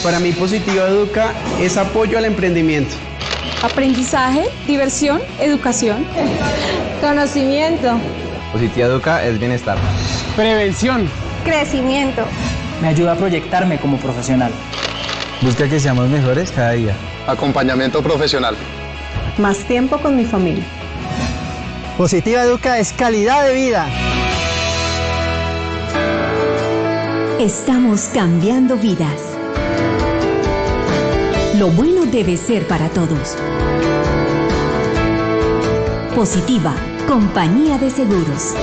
Para mí, Positiva Educa es apoyo al emprendimiento. Aprendizaje, diversión, educación. Conocimiento. Positiva Educa es bienestar. Prevención. Crecimiento. Me ayuda a proyectarme como profesional. Busca que seamos mejores cada día. Acompañamiento profesional. Más tiempo con mi familia. Positiva Educa es calidad de vida. Estamos cambiando vidas. Lo bueno debe ser para todos. Positiva, compañía de seguros.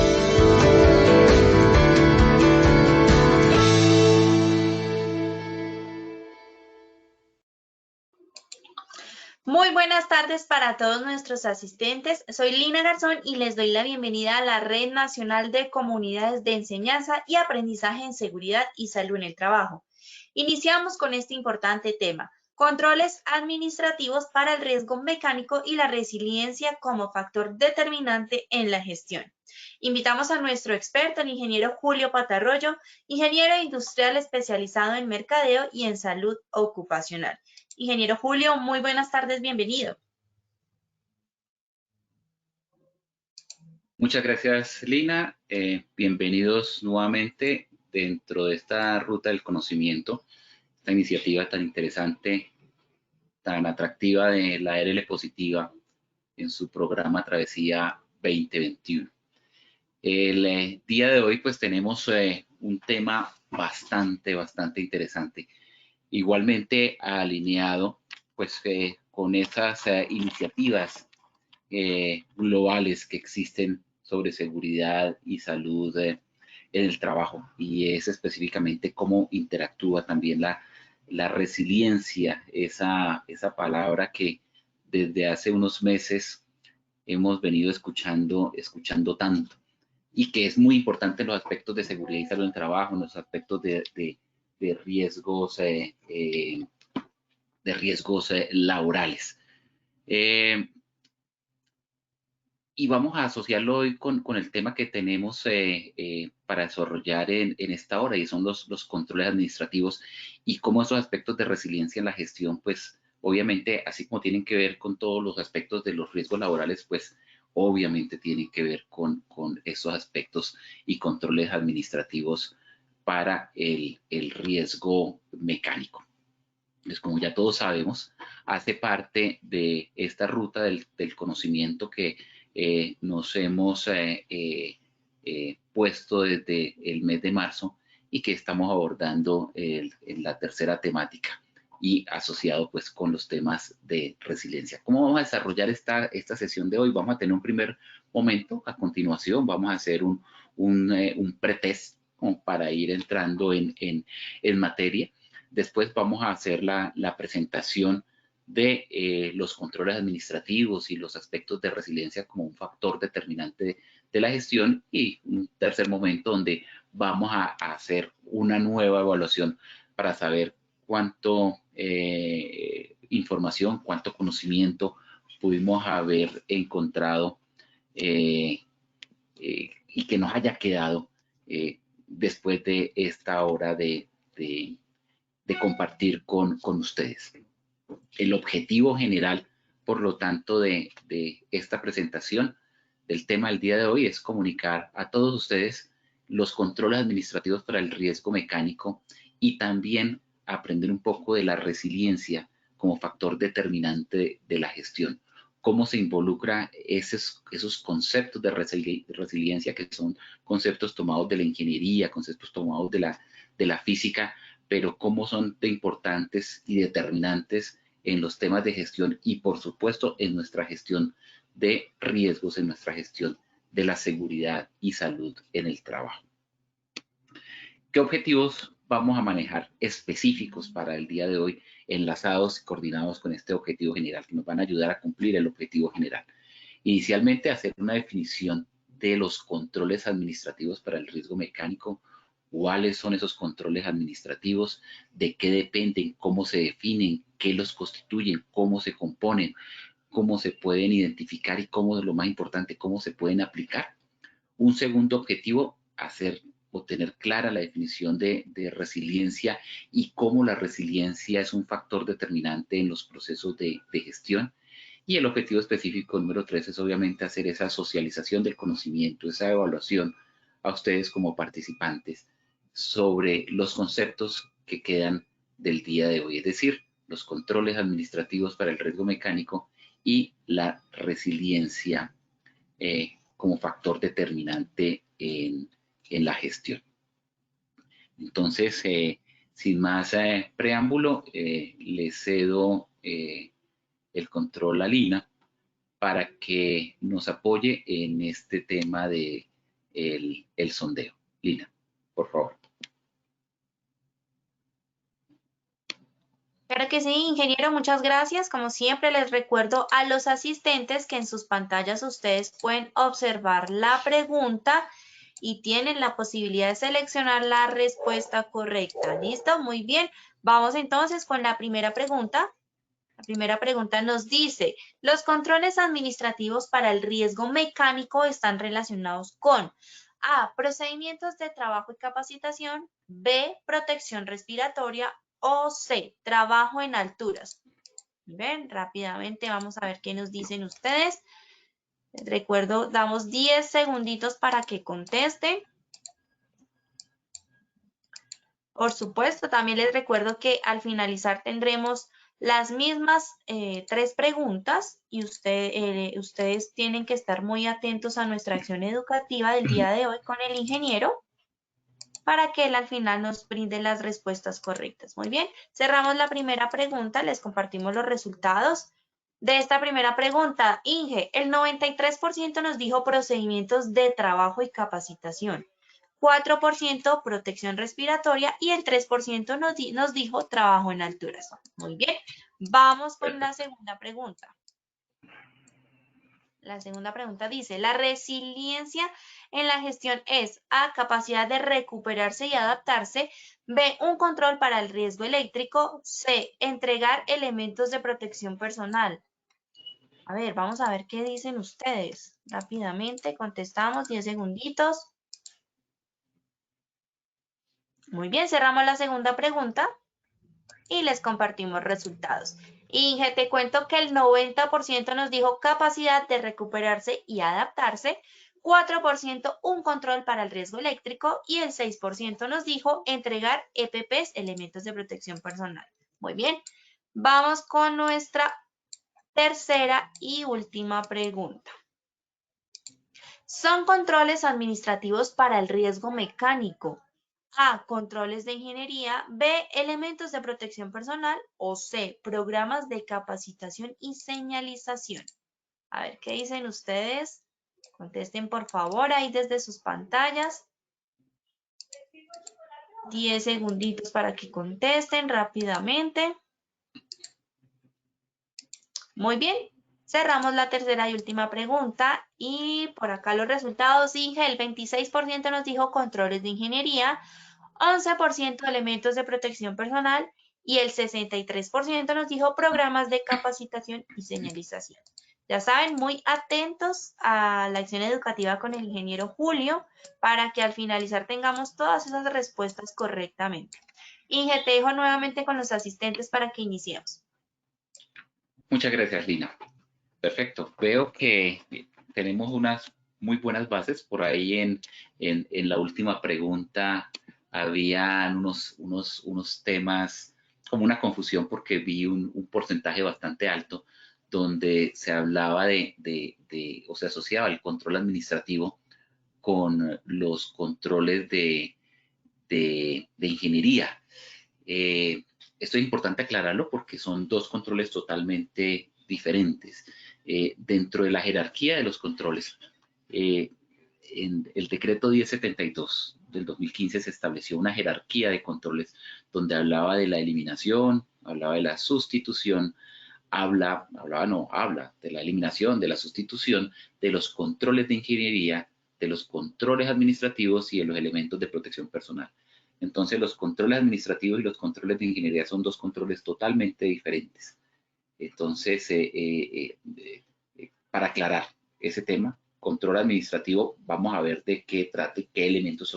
Muy buenas tardes para todos nuestros asistentes. Soy Lina Garzón y les doy la bienvenida a la Red Nacional de Comunidades de Enseñanza y Aprendizaje en Seguridad y Salud en el Trabajo. Iniciamos con este importante tema: controles administrativos para el riesgo mecánico y la resiliencia como factor determinante en la gestión. Invitamos a nuestro experto, el ingeniero Julio Patarroyo, ingeniero industrial especializado en mercadeo y en salud ocupacional. Ingeniero Julio, muy buenas tardes, bienvenido. Muchas gracias, Lina. Bienvenidos nuevamente dentro de esta ruta del conocimiento, esta iniciativa tan interesante, tan atractiva de la RL Positiva en su programa Travesía 2021. El día de hoy pues tenemos un tema bastante interesante, igualmente alineado pues con esas iniciativas globales que existen sobre seguridad y salud en el trabajo, y es específicamente cómo interactúa también la resiliencia, esa palabra que desde hace unos meses hemos venido escuchando tanto, y que es muy importante en los aspectos de seguridad y salud en el trabajo, en los aspectos de riesgos laborales. Y vamos a asociarlo hoy con el tema que tenemos para desarrollar en esta hora, y son los controles administrativos y cómo esos aspectos de resiliencia en la gestión, pues obviamente, así como tienen que ver con todos los aspectos de los riesgos laborales, pues obviamente tienen que ver con esos aspectos y controles administrativos para el riesgo mecánico. Entonces, como ya todos sabemos, hace parte de esta ruta del conocimiento que nos hemos puesto desde el mes de marzo y que estamos abordando en la tercera temática y asociado pues con los temas de resiliencia. ¿Cómo vamos a desarrollar esta sesión de hoy? Vamos a tener un primer momento. A continuación vamos a hacer un pretest para ir entrando en materia. Después vamos a hacer la presentación de los controles administrativos y los aspectos de resiliencia como un factor determinante de la gestión, y un tercer momento donde vamos a hacer una nueva evaluación para saber cuánto información, cuánto conocimiento pudimos haber encontrado y que nos haya quedado después de esta hora de compartir con ustedes. El objetivo general, por lo tanto, de esta presentación del tema del día de hoy es comunicar a todos ustedes los controles administrativos para el riesgo mecánico y también aprender un poco de la resiliencia como factor determinante de la gestión. Cómo se involucra esos conceptos de resiliencia, que son conceptos tomados de la ingeniería, conceptos tomados de la física, pero cómo son de importantes y determinantes en los temas de gestión y, por supuesto, en nuestra gestión de riesgos, en nuestra gestión de la seguridad y salud en el trabajo. ¿Qué objetivos vamos a manejar específicos para el día de hoy, enlazados y coordinados con este objetivo general, que nos van a ayudar a cumplir el objetivo general? Inicialmente, hacer una definición de los controles administrativos para el riesgo mecánico. ¿Cuáles son esos controles administrativos? ¿De qué dependen? ¿Cómo se definen? ¿Qué los constituyen? ¿Cómo se componen? ¿Cómo se pueden identificar? Y cómo, lo más importante, cómo se pueden aplicar. Un segundo objetivo, hacer o tener clara la definición de resiliencia y cómo la resiliencia es un factor determinante en los procesos de gestión. Y el objetivo específico número 3 es obviamente hacer esa socialización del conocimiento, esa evaluación a ustedes como participantes sobre los conceptos que quedan del día de hoy, es decir, los controles administrativos para el riesgo mecánico y la resiliencia como factor determinante en la gestión. Entonces, sin más preámbulo, le cedo el control a Lina para que nos apoye en este tema de el sondeo. Lina, por favor. Claro que sí, ingeniero, muchas gracias. Como siempre, les recuerdo a los asistentes que en sus pantallas ustedes pueden observar la pregunta y tienen la posibilidad de seleccionar la respuesta correcta. ¿Listo? Muy bien. Vamos entonces con la primera pregunta. La primera pregunta nos dice, los controles administrativos para el riesgo mecánico están relacionados con A, procedimientos de trabajo y capacitación, B, protección respiratoria o C, trabajo en alturas. Ven, rápidamente vamos a ver qué nos dicen ustedes. Les recuerdo, damos 10 segunditos para que contesten. Por supuesto, también les recuerdo que al finalizar tendremos las mismas 3 preguntas y ustedes tienen que estar muy atentos a nuestra acción educativa del día de hoy con el ingeniero para que él al final nos brinde las respuestas correctas. Muy bien, cerramos la primera pregunta, les compartimos los resultados de esta primera pregunta. Inge, el 93% nos dijo procedimientos de trabajo y capacitación, 4% protección respiratoria y el 3% nos dijo trabajo en alturas. Muy bien, vamos con la segunda pregunta. La segunda pregunta dice, la resiliencia en la gestión es A, capacidad de recuperarse y adaptarse, B, un control para el riesgo eléctrico, C, entregar elementos de protección personal. A ver, vamos a ver qué dicen ustedes. Rápidamente contestamos, 10 segunditos. Muy bien, cerramos la segunda pregunta y les compartimos resultados. Inge, te cuento que el 90% nos dijo capacidad de recuperarse y adaptarse, 4% un control para el riesgo eléctrico y el 6% nos dijo entregar EPPs, elementos de protección personal. Muy bien, vamos con nuestra tercera y última pregunta. Son controles administrativos para el riesgo mecánico. A, controles de ingeniería, B, elementos de protección personal o C, programas de capacitación y señalización. A ver, ¿qué dicen ustedes? Contesten por favor ahí desde sus pantallas. 10 segunditos para que contesten rápidamente. Muy bien, cerramos la tercera y última pregunta y por acá los resultados. Inge, el 26% nos dijo controles de ingeniería, 11% elementos de protección personal y el 63% nos dijo programas de capacitación y señalización. Ya saben, muy atentos a la acción educativa con el ingeniero Julio para que al finalizar tengamos todas esas respuestas correctamente. Inge, te dejo nuevamente con los asistentes para que iniciemos. Muchas gracias, Lina. Perfecto. Veo que tenemos unas muy buenas bases. Por ahí en la última pregunta habían unos temas como una confusión porque vi un porcentaje bastante alto donde se hablaba o se asociaba el control administrativo con los controles de ingeniería. Esto es importante aclararlo porque son dos controles totalmente diferentes. Dentro de la jerarquía de los controles, en el decreto 1072 del 2015 se estableció una jerarquía de controles donde hablaba de la eliminación, hablaba de la sustitución, habla de la eliminación, de la sustitución, de los controles de ingeniería, de los controles administrativos y de los elementos de protección personal. Entonces, los controles administrativos y los controles de ingeniería son dos controles totalmente diferentes. Entonces, para aclarar ese tema, control administrativo, vamos a ver de qué trata y qué elementos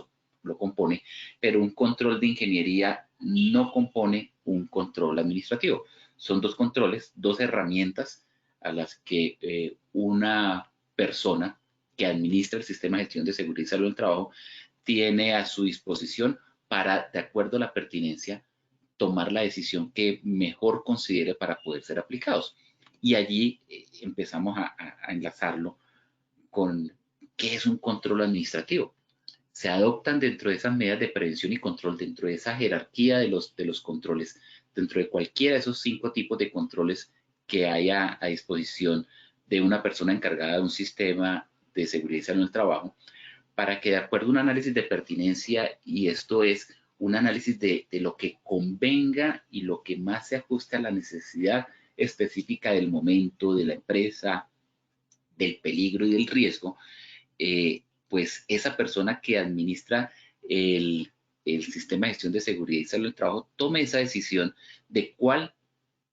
lo compone, pero un control de ingeniería no compone un control administrativo. Son dos controles, dos herramientas a las que una persona que administra el sistema de gestión de seguridad y salud del trabajo tiene a su disposición para, de acuerdo a la pertinencia, tomar la decisión que mejor considere para poder ser aplicados. Y allí empezamos a enlazarlo con qué es un control administrativo. Se adoptan dentro de esas medidas de prevención y control, dentro de esa jerarquía de los controles, dentro de cualquiera de esos 5 tipos de controles que haya a disposición de una persona encargada de un sistema de seguridad y salud en el trabajo, para que de acuerdo a un análisis de pertinencia, y esto es un análisis de lo que convenga y lo que más se ajuste a la necesidad específica del momento, de la empresa, del peligro y del riesgo, pues esa persona que administra el sistema de gestión de seguridad y salud del trabajo tome esa decisión de cuál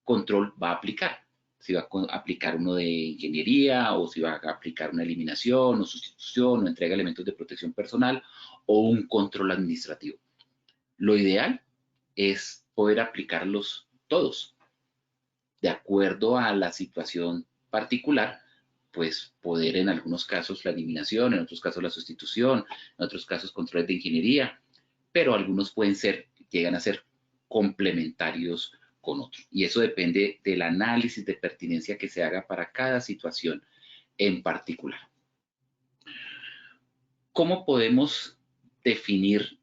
control va a aplicar. Si va a aplicar uno de ingeniería, o si va a aplicar una eliminación o sustitución o entrega de elementos de protección personal, o un control administrativo. Lo ideal es poder aplicarlos todos. De acuerdo a la situación particular, pues poder en algunos casos la eliminación, en otros casos la sustitución, en otros casos controles de ingeniería, pero algunos llegan a ser complementarios con otros. Y eso depende del análisis de pertinencia que se haga para cada situación en particular. ¿Cómo podemos definir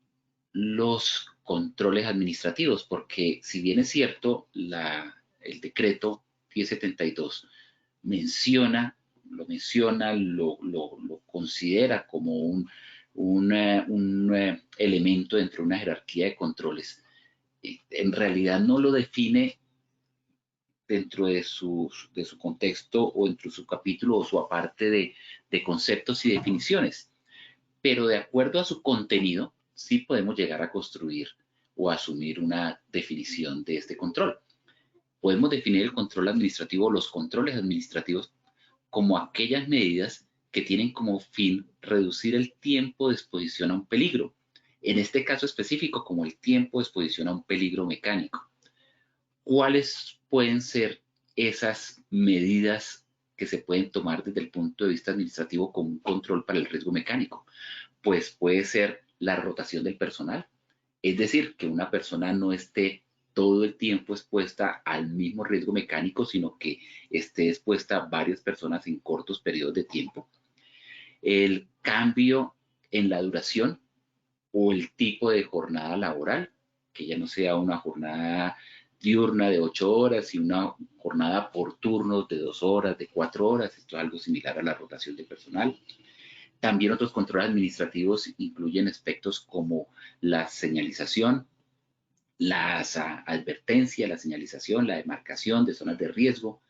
los controles administrativos? Porque si bien es cierto, el decreto 1072 lo considera como un elemento dentro de una jerarquía de controles, en realidad no lo define dentro de su contexto o dentro de su capítulo o su aparte de conceptos y definiciones, pero de acuerdo a su contenido sí podemos llegar a construir o asumir una definición de este control. Podemos definir el control administrativo, los controles administrativos, como aquellas medidas que tienen como fin reducir el tiempo de exposición a un peligro. En este caso específico, como el tiempo de exposición a un peligro mecánico. ¿Cuáles pueden ser esas medidas que se pueden tomar desde el punto de vista administrativo como un control para el riesgo mecánico? Pues puede ser la rotación del personal, es decir, que una persona no esté todo el tiempo expuesta al mismo riesgo mecánico, sino que esté expuesta a varias personas en cortos periodos de tiempo. El cambio en la duración o el tipo de jornada laboral, que ya no sea una jornada diurna de 8 horas y una jornada por turnos de 2 horas, de 4 horas. Esto es algo similar a la rotación de personal. También otros controles administrativos incluyen aspectos como la señalización, las advertencias, la señalización, la demarcación de zonas de riesgo,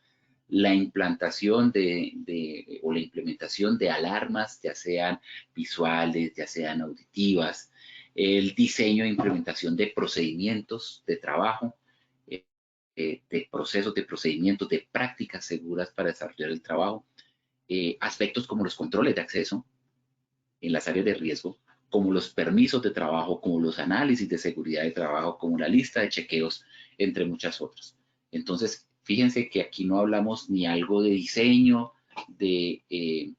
la implantación o la implementación de alarmas, ya sean visuales, ya sean auditivas, el diseño e implementación de procedimientos de trabajo, de procesos, de procedimientos, de prácticas seguras para desarrollar el trabajo, aspectos como los controles de acceso en las áreas de riesgo, como los permisos de trabajo, como los análisis de seguridad de trabajo, como la lista de chequeos, entre muchas otras. Entonces, fíjense que aquí no hablamos ni algo de diseño, de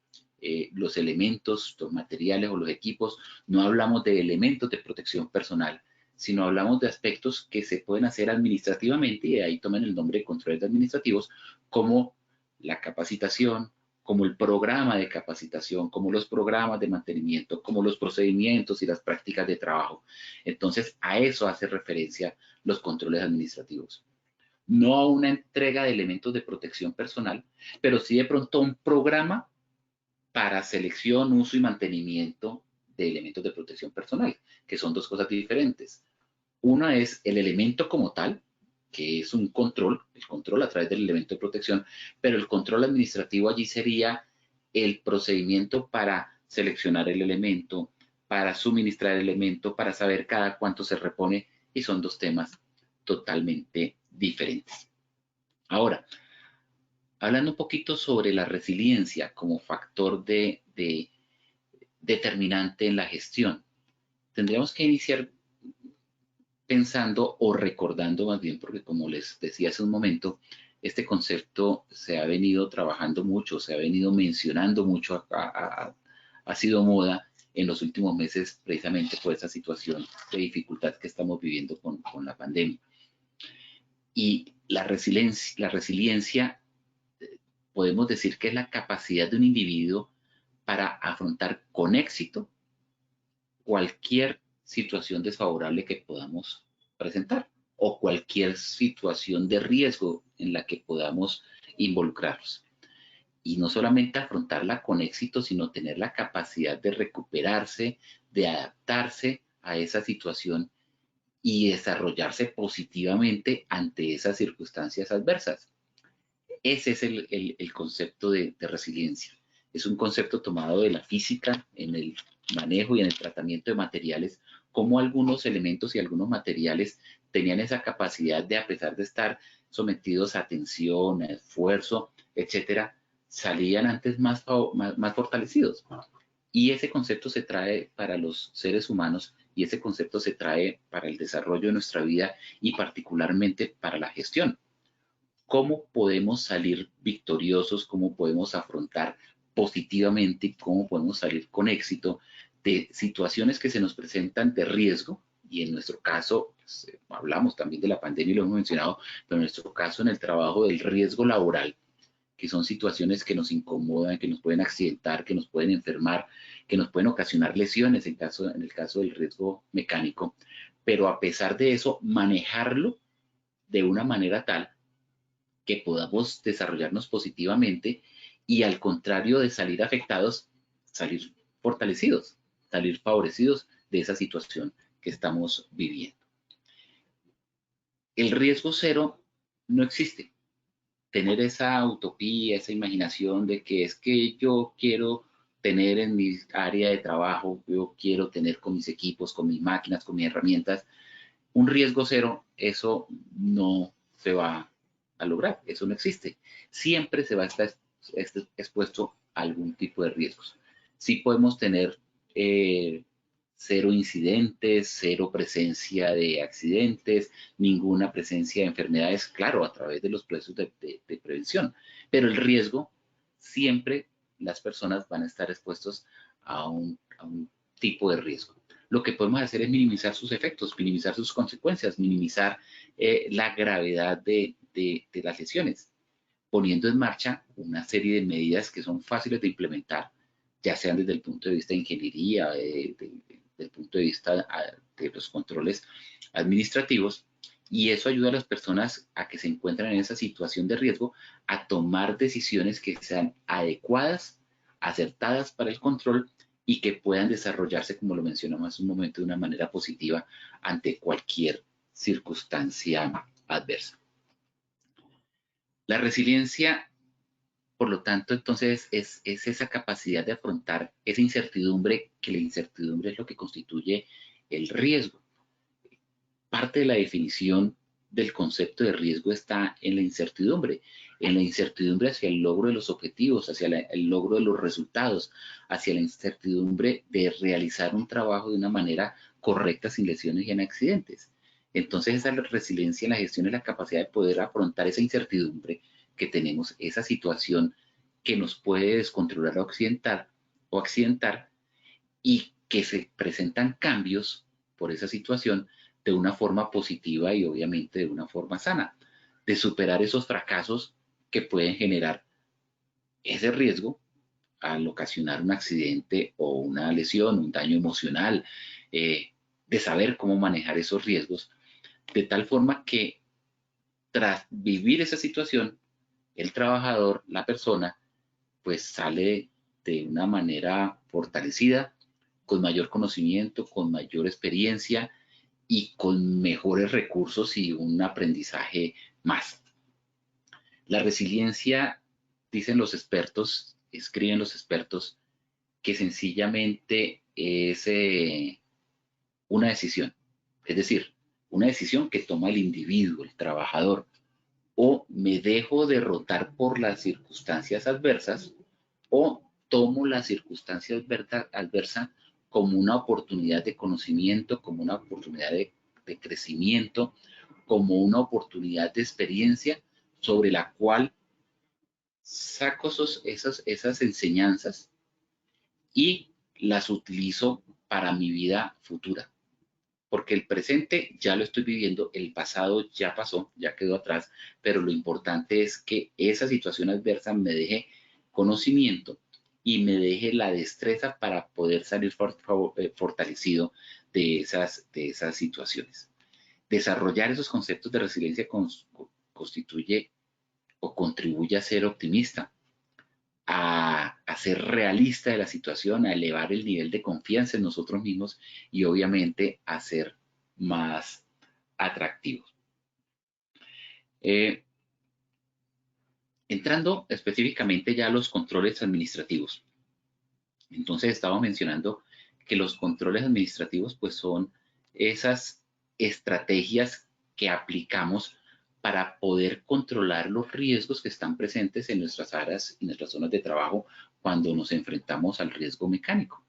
los elementos, los materiales o los equipos, no hablamos de elementos de protección personal, sino hablamos de aspectos que se pueden hacer administrativamente, y de ahí toman el nombre de controles administrativos, como la capacitación, como el programa de capacitación, como los programas de mantenimiento, como los procedimientos y las prácticas de trabajo. Entonces, a eso hace referencia los controles administrativos. No a una entrega de elementos de protección personal, pero sí de pronto un programa para selección, uso y mantenimiento de elementos de protección personal, que son dos cosas diferentes. Una es el elemento como tal, que es un control, el control a través del elemento de protección, pero el control administrativo allí sería el procedimiento para seleccionar el elemento, para suministrar el elemento, para saber cada cuánto se repone, y son dos temas totalmente diferentes. Ahora, hablando un poquito sobre la resiliencia como factor determinante en la gestión. tendríamos que iniciar pensando o recordando más bien, porque como les decía hace un momento, este concepto se ha venido trabajando mucho, se ha venido mencionando mucho, ha sido moda en los últimos meses precisamente por esa situación de dificultad que estamos viviendo con la pandemia. Y la resiliencia, podemos decir que es la capacidad de un individuo para afrontar con éxito cualquier situación desfavorable que podamos presentar o cualquier situación de riesgo en la que podamos involucrarnos. Y no solamente afrontarla con éxito, sino tener la capacidad de recuperarse, de adaptarse a esa situación y desarrollarse positivamente ante esas circunstancias adversas. Ese es el concepto de resiliencia. Es un concepto tomado de la física en el manejo y en el tratamiento de materiales, como algunos elementos y algunos materiales tenían esa capacidad de, a pesar de estar sometidos a tensión, a esfuerzo, etcétera, salían antes más fortalecidos. Y ese concepto se trae para los seres humanos y ese concepto se trae para el desarrollo de nuestra vida y particularmente para la gestión. ¿Cómo podemos salir victoriosos? ¿Cómo podemos afrontar positivamente? ¿Cómo podemos salir con éxito de situaciones que se nos presentan de riesgo? Y en nuestro caso, pues, hablamos también de la pandemia y lo hemos mencionado, pero en nuestro caso en el trabajo del riesgo laboral, que son situaciones que nos incomodan, que nos pueden accidentar, que nos pueden enfermar, que nos pueden ocasionar lesiones en el caso del riesgo mecánico, pero a pesar de eso, manejarlo de una manera tal que podamos desarrollarnos positivamente y al contrario de salir afectados, salir fortalecidos, salir favorecidos de esa situación que estamos viviendo. El riesgo cero no existe. Tener esa utopía, esa imaginación de que es que yo quiero tener en mi área de trabajo, yo quiero tener con mis equipos, con mis máquinas, con mis herramientas, un riesgo cero, eso no se va a lograr, eso no existe. Siempre se va a estar expuesto a algún tipo de riesgos. Sí podemos tener cero incidentes, cero presencia de accidentes, ninguna presencia de enfermedades, claro, a través de los procesos de prevención. Pero el riesgo, siempre las personas van a estar expuestos a un tipo de riesgo. Lo que podemos hacer es minimizar sus efectos, minimizar sus consecuencias, minimizar la gravedad de las lesiones, poniendo en marcha una serie de medidas que son fáciles de implementar, ya sean desde el punto de vista de ingeniería, desde el punto de vista de los controles administrativos, y eso ayuda a las personas a que se encuentran en esa situación de riesgo a tomar decisiones que sean adecuadas, acertadas para el control y que puedan desarrollarse, como lo mencionamos hace un momento, de una manera positiva ante cualquier circunstancia adversa. La resiliencia, por lo tanto, entonces es esa capacidad de afrontar esa incertidumbre, que la incertidumbre es lo que constituye el riesgo. Parte de la definición del concepto de riesgo está en la incertidumbre hacia el logro de los objetivos, hacia el logro de los resultados, hacia la incertidumbre de realizar un trabajo de una manera correcta, sin lesiones y en accidentes. Entonces, esa resiliencia en la gestión es la capacidad de poder afrontar esa incertidumbre que tenemos, esa situación que nos puede descontrolar o accidentar y que se presentan cambios por esa situación de una forma positiva y obviamente de una forma sana, de superar esos fracasos que pueden generar ese riesgo al ocasionar un accidente o una lesión, un daño emocional, de saber cómo manejar esos riesgos, de tal forma que tras vivir esa situación, el trabajador, la persona, pues sale de una manera fortalecida, con mayor conocimiento, con mayor experiencia y con mejores recursos y un aprendizaje más. La resiliencia, dicen los expertos, escriben los expertos, que sencillamente es una decisión. Es decir, una decisión que toma el individuo, el trabajador. O me dejo derrotar por las circunstancias adversas o tomo la circunstancia adversa como una oportunidad de conocimiento, como una oportunidad de crecimiento, como una oportunidad de experiencia sobre la cual saco esas enseñanzas y las utilizo para mi vida futura. Porque el presente ya lo estoy viviendo, el pasado ya pasó, ya quedó atrás, pero lo importante es que esa situación adversa me deje conocimiento y me deje la destreza para poder salir fortalecido de esas situaciones. Desarrollar esos conceptos de resiliencia constituye o contribuye a ser optimista, a ser realista de la situación, a elevar el nivel de confianza en nosotros mismos y obviamente a ser más atractivos. Entrando específicamente ya a los controles administrativos. Entonces estaba mencionando que los controles administrativos pues son esas estrategias que aplicamos para poder controlar los riesgos que están presentes en nuestras áreas y nuestras zonas de trabajo cuando nos enfrentamos al riesgo mecánico.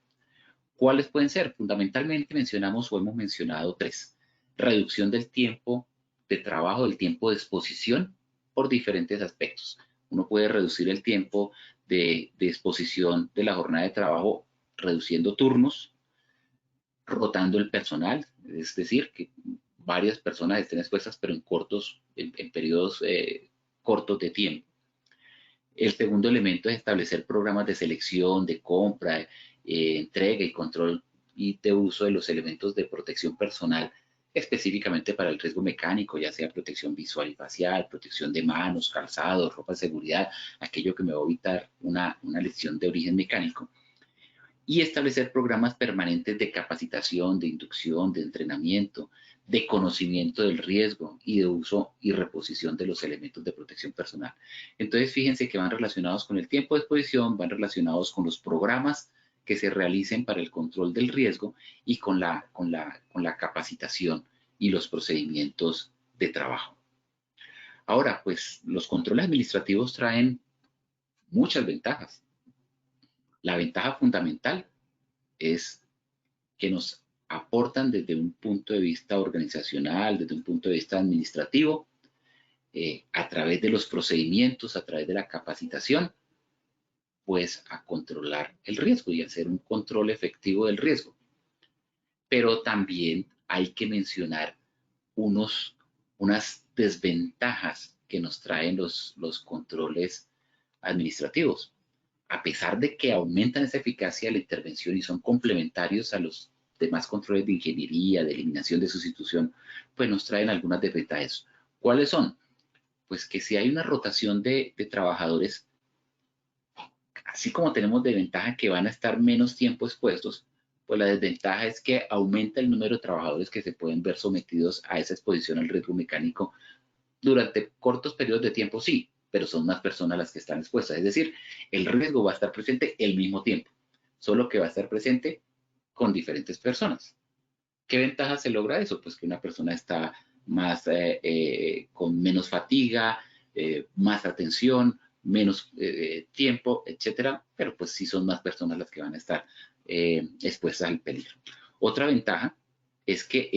¿Cuáles pueden ser? Fundamentalmente mencionamos o hemos mencionado 3. Reducción del tiempo de trabajo, del tiempo de exposición por diferentes aspectos. Uno puede reducir el tiempo de exposición de la jornada de trabajo reduciendo turnos, rotando el personal, es decir, que varias personas estén expuestas pero en periodos cortos de tiempo. El segundo elemento es establecer programas de selección, de compra, entrega y control y de uso de los elementos de protección personal específicamente para el riesgo mecánico, ya sea protección visual y facial, protección de manos, calzado, ropa de seguridad, aquello que me va a evitar una lesión de origen mecánico. Y establecer programas permanentes de capacitación, de inducción, de entrenamiento, de conocimiento del riesgo y de uso y reposición de los elementos de protección personal. Entonces, fíjense que van relacionados con el tiempo de exposición, van relacionados con los programas que se realicen para el control del riesgo y con la capacitación y los procedimientos de trabajo. Ahora, pues, los controles administrativos traen muchas ventajas. La ventaja fundamental es que nos aportan desde un punto de vista organizacional, desde un punto de vista administrativo, a través de los procedimientos, a través de la capacitación, pues a controlar el riesgo y hacer un control efectivo del riesgo. Pero también hay que mencionar unas desventajas que nos traen los controles administrativos. A pesar de que aumentan esa eficacia de la intervención y son complementarios a los demás controles de ingeniería, de eliminación, de sustitución, pues nos traen algunas desventajas. ¿Cuáles son? Pues que si hay una rotación de trabajadores, así como tenemos de ventaja que van a estar menos tiempo expuestos, pues la desventaja es que aumenta el número de trabajadores que se pueden ver sometidos a esa exposición al riesgo mecánico durante cortos periodos de tiempo, sí, pero son más personas las que están expuestas. Es decir, el riesgo va a estar presente al mismo tiempo, solo que va a estar presente con diferentes personas. ¿Qué ventaja se logra eso? Pues que una persona está más con menos fatiga, más atención, menos tiempo, etcétera, pero pues sí son más personas las que van a estar expuestas al peligro. Otra ventaja es que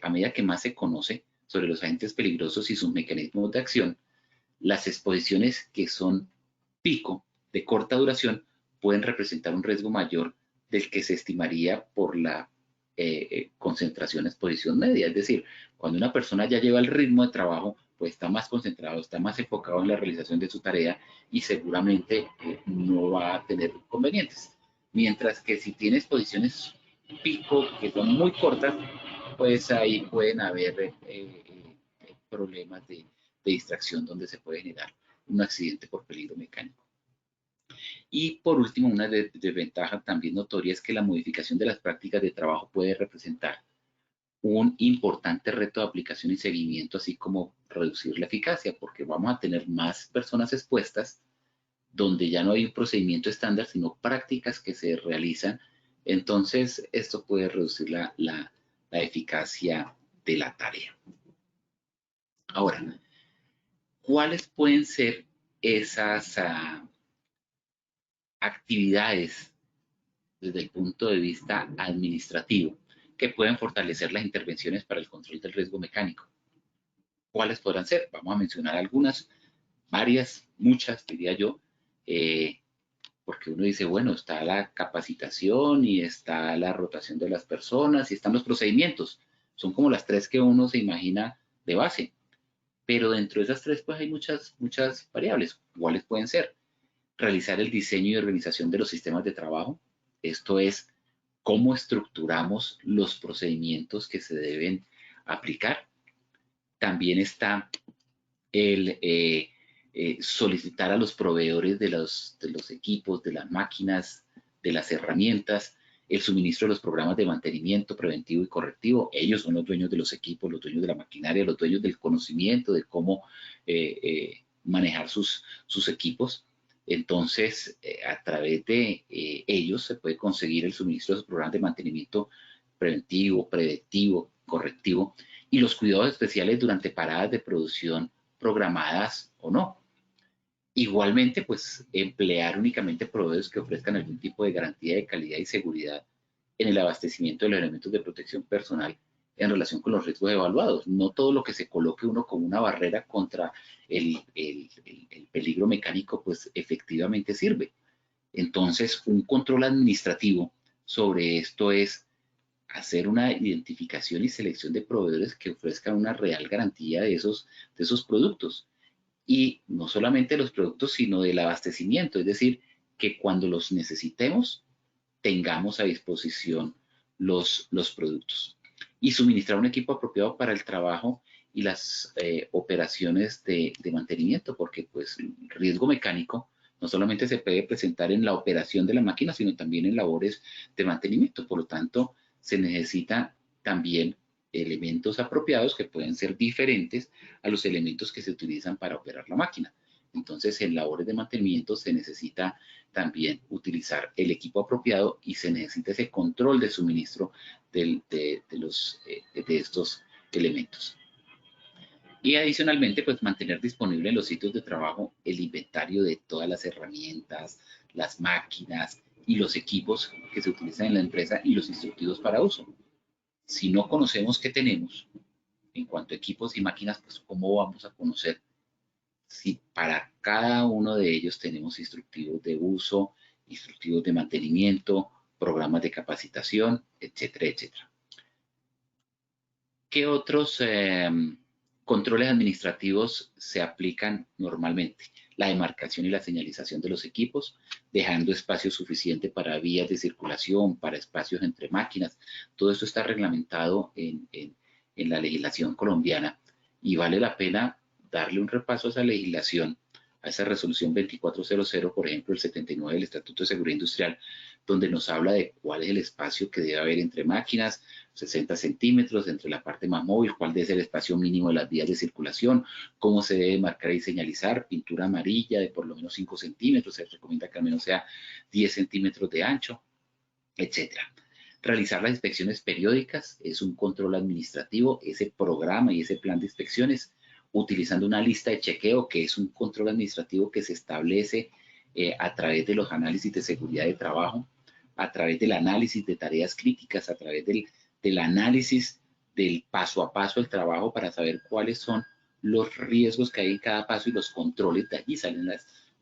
a medida que más se conoce sobre los agentes peligrosos y sus mecanismos de acción, las exposiciones que son pico de corta duración pueden representar un riesgo mayor del que se estimaría por la concentración de exposición media. Es decir, cuando una persona ya lleva el ritmo de trabajo, pues está más concentrado, está más enfocado en la realización de su tarea y seguramente no va a tener inconvenientes. Mientras que si tiene exposiciones pico que son muy cortas, pues ahí pueden haber problemas de distracción donde se puede generar un accidente por peligro mecánico. Y por último, una desventaja también notoria es que la modificación de las prácticas de trabajo puede representar un importante reto de aplicación y seguimiento, así como reducir la eficacia, porque vamos a tener más personas expuestas donde ya no hay un procedimiento estándar, sino prácticas que se realizan. Entonces, esto puede reducir la eficacia de la tarea. Ahora, ¿cuáles pueden ser esas actividades desde el punto de vista administrativo que pueden fortalecer las intervenciones para el control del riesgo mecánico. ¿Cuáles podrán ser? Vamos a mencionar algunas, varias, muchas, diría yo, porque uno dice, bueno, está la capacitación y está la rotación de las personas y están los procedimientos. Son como las tres que uno se imagina de base. Pero dentro de esas tres, pues hay muchas variables. ¿Cuáles pueden ser? Realizar el diseño y organización de los sistemas de trabajo. Esto es cómo estructuramos los procedimientos que se deben aplicar. También está el solicitar a los proveedores de los equipos, de las máquinas, de las herramientas, el suministro de los programas de mantenimiento preventivo y correctivo. Ellos son los dueños de los equipos, los dueños de la maquinaria, los dueños del conocimiento de cómo manejar sus equipos. Entonces, a través de ellos se puede conseguir el suministro de los programas de mantenimiento preventivo, predictivo, correctivo y los cuidados especiales durante paradas de producción programadas o no. Igualmente, pues, emplear únicamente proveedores que ofrezcan algún tipo de garantía de calidad y seguridad en el abastecimiento de los elementos de protección personal en relación con los riesgos evaluados. No todo lo que se coloque uno como una barrera contra el peligro mecánico, pues efectivamente sirve. Entonces, un control administrativo sobre esto es hacer una identificación y selección de proveedores que ofrezcan una real garantía de esos productos. Y no solamente los productos, sino del abastecimiento, es decir, que cuando los necesitemos, tengamos a disposición los productos. Y suministrar un equipo apropiado para el trabajo y las operaciones de mantenimiento, porque pues el riesgo mecánico no solamente se puede presentar en la operación de la máquina, sino también en labores de mantenimiento. Por lo tanto, se necesita también elementos apropiados que pueden ser diferentes a los elementos que se utilizan para operar la máquina. Entonces, en labores de mantenimiento se necesita también utilizar el equipo apropiado y se necesita ese control de suministro de estos elementos. Y adicionalmente, pues mantener disponible en los sitios de trabajo el inventario de todas las herramientas, las máquinas y los equipos que se utilizan en la empresa y los instructivos para uso. Si no conocemos qué tenemos en cuanto a equipos y máquinas, pues ¿cómo vamos a conocer si para cada uno de ellos tenemos instructivos de uso, instructivos de mantenimiento, programas de capacitación, etcétera, etcétera? ¿Qué otros controles administrativos se aplican normalmente? La demarcación y la señalización de los equipos, dejando espacio suficiente para vías de circulación, para espacios entre máquinas. Todo esto está reglamentado en la legislación colombiana y vale la pena darle un repaso a esa legislación, a esa resolución 2400, por ejemplo, el 79 del Estatuto de Seguridad Industrial, donde nos habla de cuál es el espacio que debe haber entre máquinas, 60 centímetros entre la parte más móvil, cuál debe ser el espacio mínimo de las vías de circulación, cómo se debe marcar y señalizar, pintura amarilla de por lo menos 5 centímetros, se recomienda que al menos sea 10 centímetros de ancho, etcétera. Realizar las inspecciones periódicas es un control administrativo, ese programa y ese plan de inspecciones, utilizando una lista de chequeo, que es un control administrativo que se establece a través de los análisis de seguridad de trabajo, a través del análisis de tareas críticas, a través del análisis del paso a paso del trabajo para saber cuáles son los riesgos que hay en cada paso y los controles. De allí salen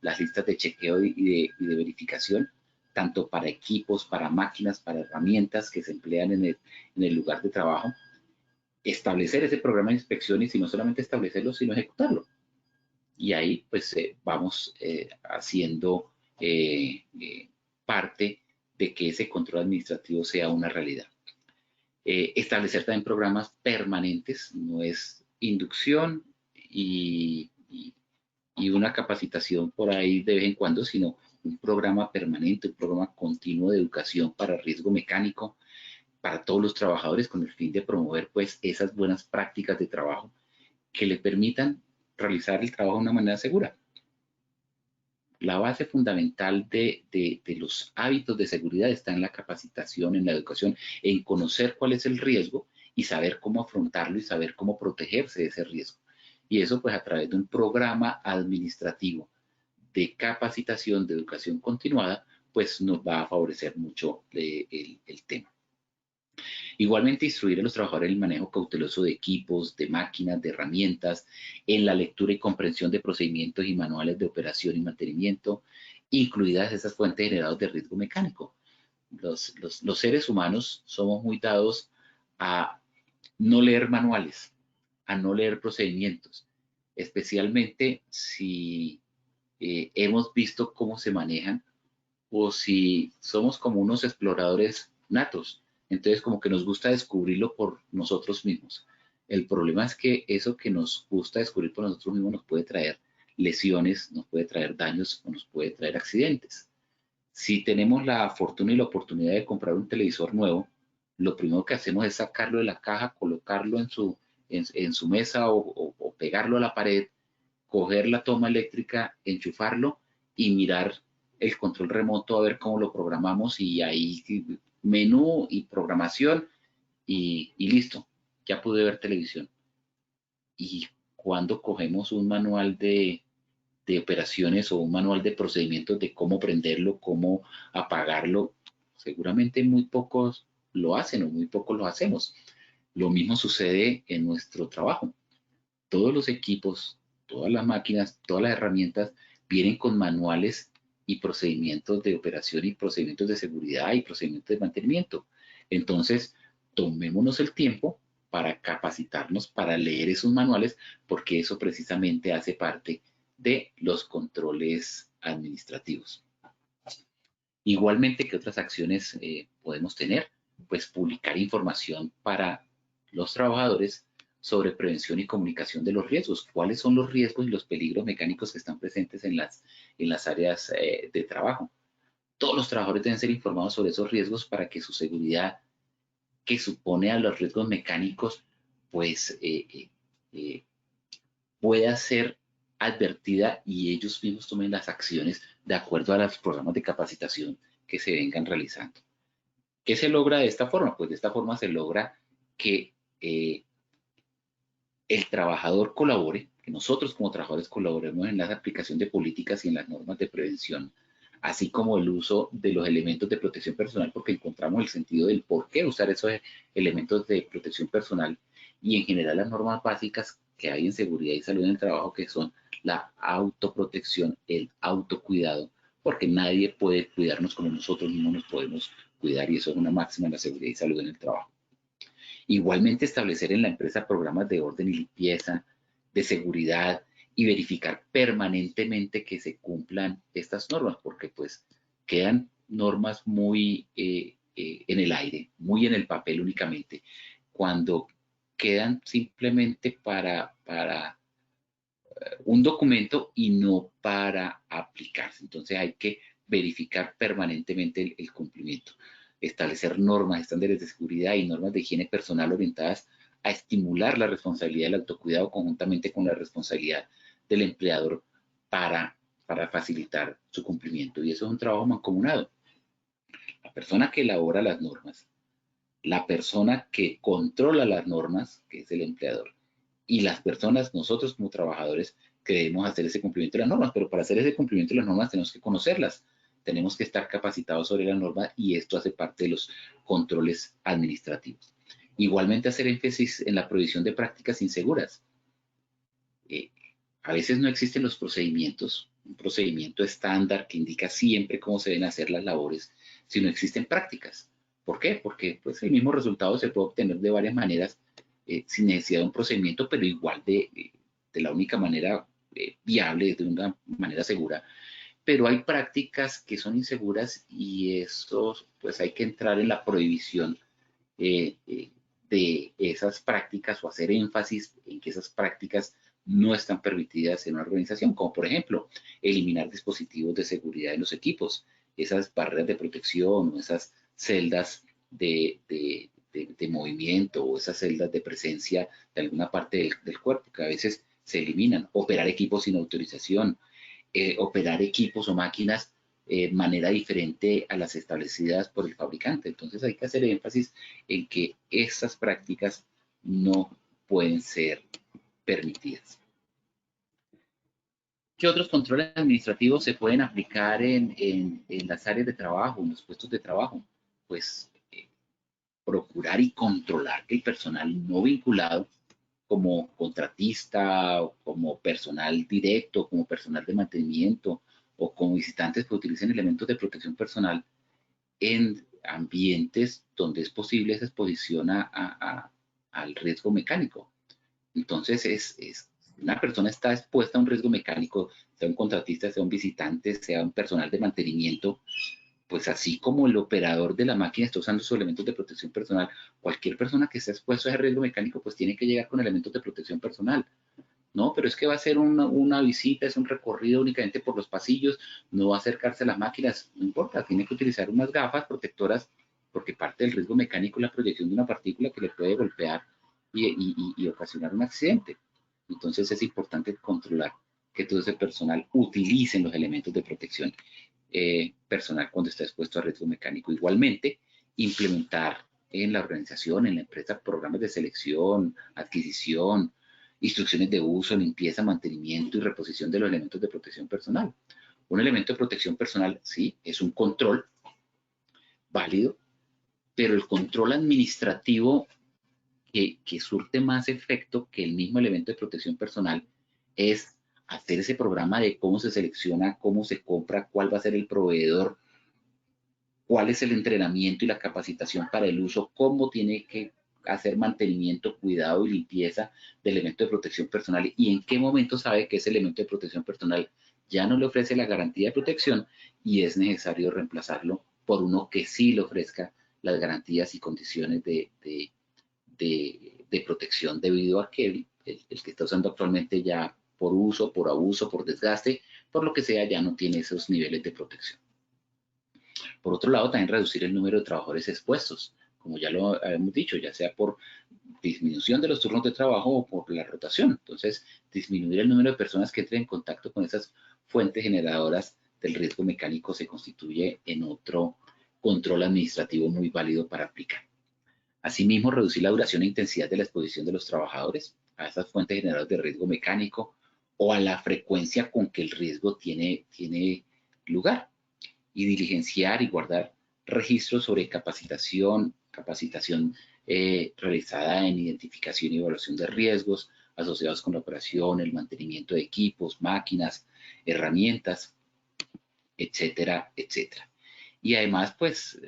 las listas de chequeo y de verificación, tanto para equipos, para máquinas, para herramientas que se emplean en el lugar de trabajo. Establecer ese programa de inspecciones y no solamente establecerlo, sino ejecutarlo. Y ahí pues vamos haciendo parte de que ese control administrativo sea una realidad. Establecer también programas permanentes, no es inducción y una capacitación por ahí de vez en cuando, sino un programa permanente, un programa continuo de educación para riesgo mecánico, para todos los trabajadores, con el fin de promover pues esas buenas prácticas de trabajo que le permitan realizar el trabajo de una manera segura. La base fundamental de los hábitos de seguridad está en la capacitación, en la educación, en conocer cuál es el riesgo y saber cómo afrontarlo y saber cómo protegerse de ese riesgo. Y eso pues a través de un programa administrativo de capacitación, de educación continuada, pues nos va a favorecer mucho el tema. Igualmente, instruir a los trabajadores en el manejo cauteloso de equipos, de máquinas, de herramientas, en la lectura y comprensión de procedimientos y manuales de operación y mantenimiento, incluidas esas fuentes generadas de riesgo mecánico. Los seres humanos somos muy dados a no leer manuales, a no leer procedimientos, especialmente si hemos visto cómo se manejan o si somos como unos exploradores natos. Entonces, como que nos gusta descubrirlo por nosotros mismos. El problema es que eso que nos gusta descubrir por nosotros mismos nos puede traer lesiones, nos puede traer daños o nos puede traer accidentes. Si tenemos la fortuna y la oportunidad de comprar un televisor nuevo, lo primero que hacemos es sacarlo de la caja, colocarlo en su mesa o pegarlo a la pared, coger la toma eléctrica, enchufarlo y mirar el control remoto a ver cómo lo programamos, y ahí menú y programación y listo, ya pude ver televisión. Y cuando cogemos un manual de operaciones o un manual de procedimientos de cómo prenderlo, cómo apagarlo, seguramente muy pocos lo hacen o muy pocos lo hacemos. Lo mismo sucede en nuestro trabajo. Todos los equipos, todas las máquinas, todas las herramientas vienen con manuales y procedimientos de operación y procedimientos de seguridad y procedimientos de mantenimiento. Entonces, tomémonos el tiempo para capacitarnos, para leer esos manuales, porque eso precisamente hace parte de los controles administrativos. Igualmente, ¿qué otras acciones podemos tener? Pues publicar información para los trabajadores sobre prevención y comunicación de los riesgos. ¿Cuáles son los riesgos y los peligros mecánicos que están presentes en las áreas de trabajo? Todos los trabajadores deben ser informados sobre esos riesgos para que su seguridad, que supone a los riesgos mecánicos, pues pueda ser advertida y ellos mismos tomen las acciones de acuerdo a los programas de capacitación que se vengan realizando. ¿Qué se logra de esta forma? Pues de esta forma se logra que el trabajador colabore, que nosotros como trabajadores colaboremos en la aplicación de políticas y en las normas de prevención, así como el uso de los elementos de protección personal, porque encontramos el sentido del por qué usar esos elementos de protección personal, y en general las normas básicas que hay en seguridad y salud en el trabajo, que son la autoprotección, el autocuidado, porque nadie puede cuidarnos como nosotros mismos nos podemos cuidar, y eso es una máxima en la seguridad y salud en el trabajo. Igualmente, establecer en la empresa programas de orden y limpieza, de seguridad, y verificar permanentemente que se cumplan estas normas, porque pues quedan normas muy en el aire, muy en el papel únicamente, cuando quedan simplemente para un documento y no para aplicarse. Entonces hay que verificar permanentemente el cumplimiento. Establecer normas, estándares de seguridad y normas de higiene personal orientadas a estimular la responsabilidad del autocuidado conjuntamente con la responsabilidad del empleador para facilitar su cumplimiento. Y eso es un trabajo mancomunado. La persona que elabora las normas, la persona que controla las normas, que es el empleador, y las personas, nosotros como trabajadores, que debemos hacer ese cumplimiento de las normas. Pero para hacer ese cumplimiento de las normas tenemos que conocerlas, tenemos que estar capacitados sobre la norma, y esto hace parte de los controles administrativos. Igualmente, hacer énfasis en la prohibición de prácticas inseguras. A veces no existen los procedimientos, un procedimiento estándar que indica siempre cómo se deben hacer las labores, sino existen prácticas. ¿Por qué? Porque pues, el mismo resultado se puede obtener de varias maneras, sin necesidad de un procedimiento, pero igual de la única manera viable, de una manera segura. Pero hay prácticas que son inseguras, y eso pues hay que entrar en la prohibición de esas prácticas, o hacer énfasis en que esas prácticas no están permitidas en una organización, como por ejemplo eliminar dispositivos de seguridad en los equipos, esas barreras de protección o esas celdas de movimiento o esas celdas de presencia de alguna parte del cuerpo que a veces se eliminan. Operar equipos sin autorización, operar equipos o máquinas de manera diferente a las establecidas por el fabricante. Entonces hay que hacer énfasis en que esas prácticas no pueden ser permitidas. ¿Qué otros controles administrativos se pueden aplicar en las áreas de trabajo, en los puestos de trabajo? Pues procurar y controlar que el personal no vinculado, como contratista, o como personal directo, como personal de mantenimiento o como visitantes que utilicen elementos de protección personal en ambientes donde es posible esa exposición al riesgo mecánico. Entonces, una persona está expuesta a un riesgo mecánico, sea un contratista, sea un visitante, sea un personal de mantenimiento, pues así como el operador de la máquina está usando sus elementos de protección personal, cualquier persona que esté expuesta a ese riesgo mecánico, pues tiene que llegar con elementos de protección personal. No, pero es que va a ser una visita, es un recorrido únicamente por los pasillos, no va a acercarse a las máquinas, no importa, tiene que utilizar unas gafas protectoras porque parte del riesgo mecánico es la proyección de una partícula que le puede golpear y ocasionar un accidente. Entonces es importante controlar que todo ese personal utilice los elementos de protección personal cuando está expuesto a riesgo mecánico. Igualmente, implementar en la organización, en la empresa, programas de selección, adquisición, instrucciones de uso, limpieza, mantenimiento y reposición de los elementos de protección personal. Un elemento de protección personal, sí, es un control válido, pero el control administrativo que surte más efecto que el mismo elemento de protección personal es hacer ese programa de cómo se selecciona, cómo se compra, cuál va a ser el proveedor, cuál es el entrenamiento y la capacitación para el uso, cómo tiene que hacer mantenimiento, cuidado y limpieza del elemento de protección personal y en qué momento sabe que ese elemento de protección personal ya no le ofrece la garantía de protección y es necesario reemplazarlo por uno que sí le ofrezca las garantías y condiciones de protección debido a que el que está usando actualmente ya por uso, por abuso, por desgaste, por lo que sea, ya no tiene esos niveles de protección. Por otro lado, también reducir el número de trabajadores expuestos, como ya lo hemos dicho, ya sea por disminución de los turnos de trabajo o por la rotación. Entonces, disminuir el número de personas que entren en contacto con esas fuentes generadoras del riesgo mecánico se constituye en otro control administrativo muy válido para aplicar. Asimismo, reducir la duración e intensidad de la exposición de los trabajadores a esas fuentes generadoras de riesgo mecánico o a la frecuencia con que el riesgo tiene lugar. Y diligenciar y guardar registros sobre capacitación realizada en identificación y evaluación de riesgos asociados con la operación, el mantenimiento de equipos, máquinas, herramientas, etcétera, etcétera. Y además, pues,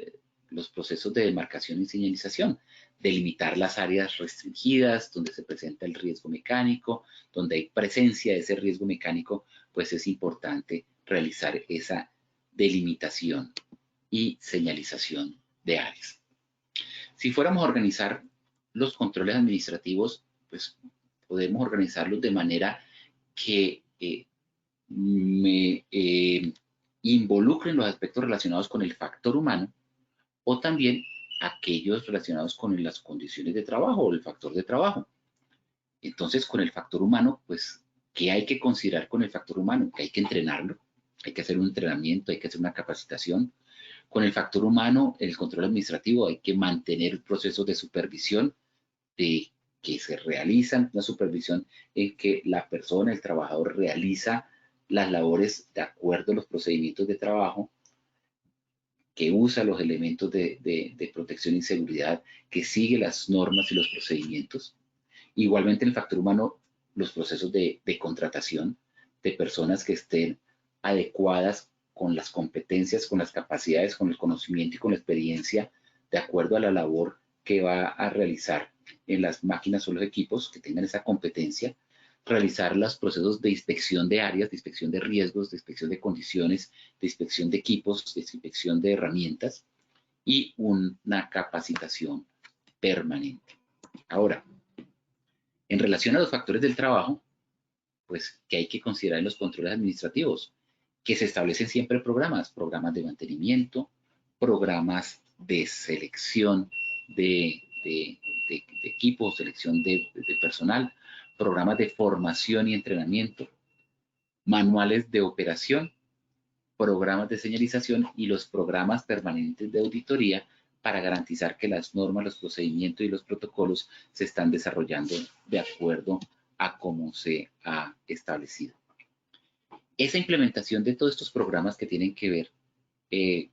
los procesos de demarcación y señalización, delimitar las áreas restringidas donde se presenta el riesgo mecánico, donde hay presencia de ese riesgo mecánico, pues es importante realizar esa delimitación y señalización de áreas. Si fuéramos a organizar los controles administrativos, pues podemos organizarlos de manera que involucren los aspectos relacionados con el factor humano o también aquellos relacionados con las condiciones de trabajo o el factor de trabajo. Entonces, con el factor humano, pues, ¿qué hay que considerar con el factor humano? Que hay que entrenarlo, hay que hacer un entrenamiento, hay que hacer una capacitación. Con el factor humano, el control administrativo, hay que mantener procesos de supervisión de que se realizan, una supervisión en que la persona, el trabajador, realiza las labores de acuerdo a los procedimientos de trabajo, que usa los elementos de protección y seguridad, que sigue las normas y los procedimientos. Igualmente en el factor humano, los procesos de contratación de personas que estén adecuadas con las competencias, con las capacidades, con el conocimiento y con la experiencia, de acuerdo a la labor que va a realizar en las máquinas o los equipos, que tengan esa competencia, realizar los procesos de inspección de áreas, de inspección de riesgos, de inspección de condiciones, de inspección de equipos, de inspección de herramientas y una capacitación permanente. Ahora, en relación a los factores del trabajo, pues, ¿qué hay que considerar en los controles administrativos? Que se establecen siempre programas de mantenimiento, programas de selección de equipos, selección de personal, programas de formación y entrenamiento, manuales de operación, programas de señalización y los programas permanentes de auditoría para garantizar que las normas, los procedimientos y los protocolos se están desarrollando de acuerdo a cómo se ha establecido. Esa implementación de todos estos programas que tienen que ver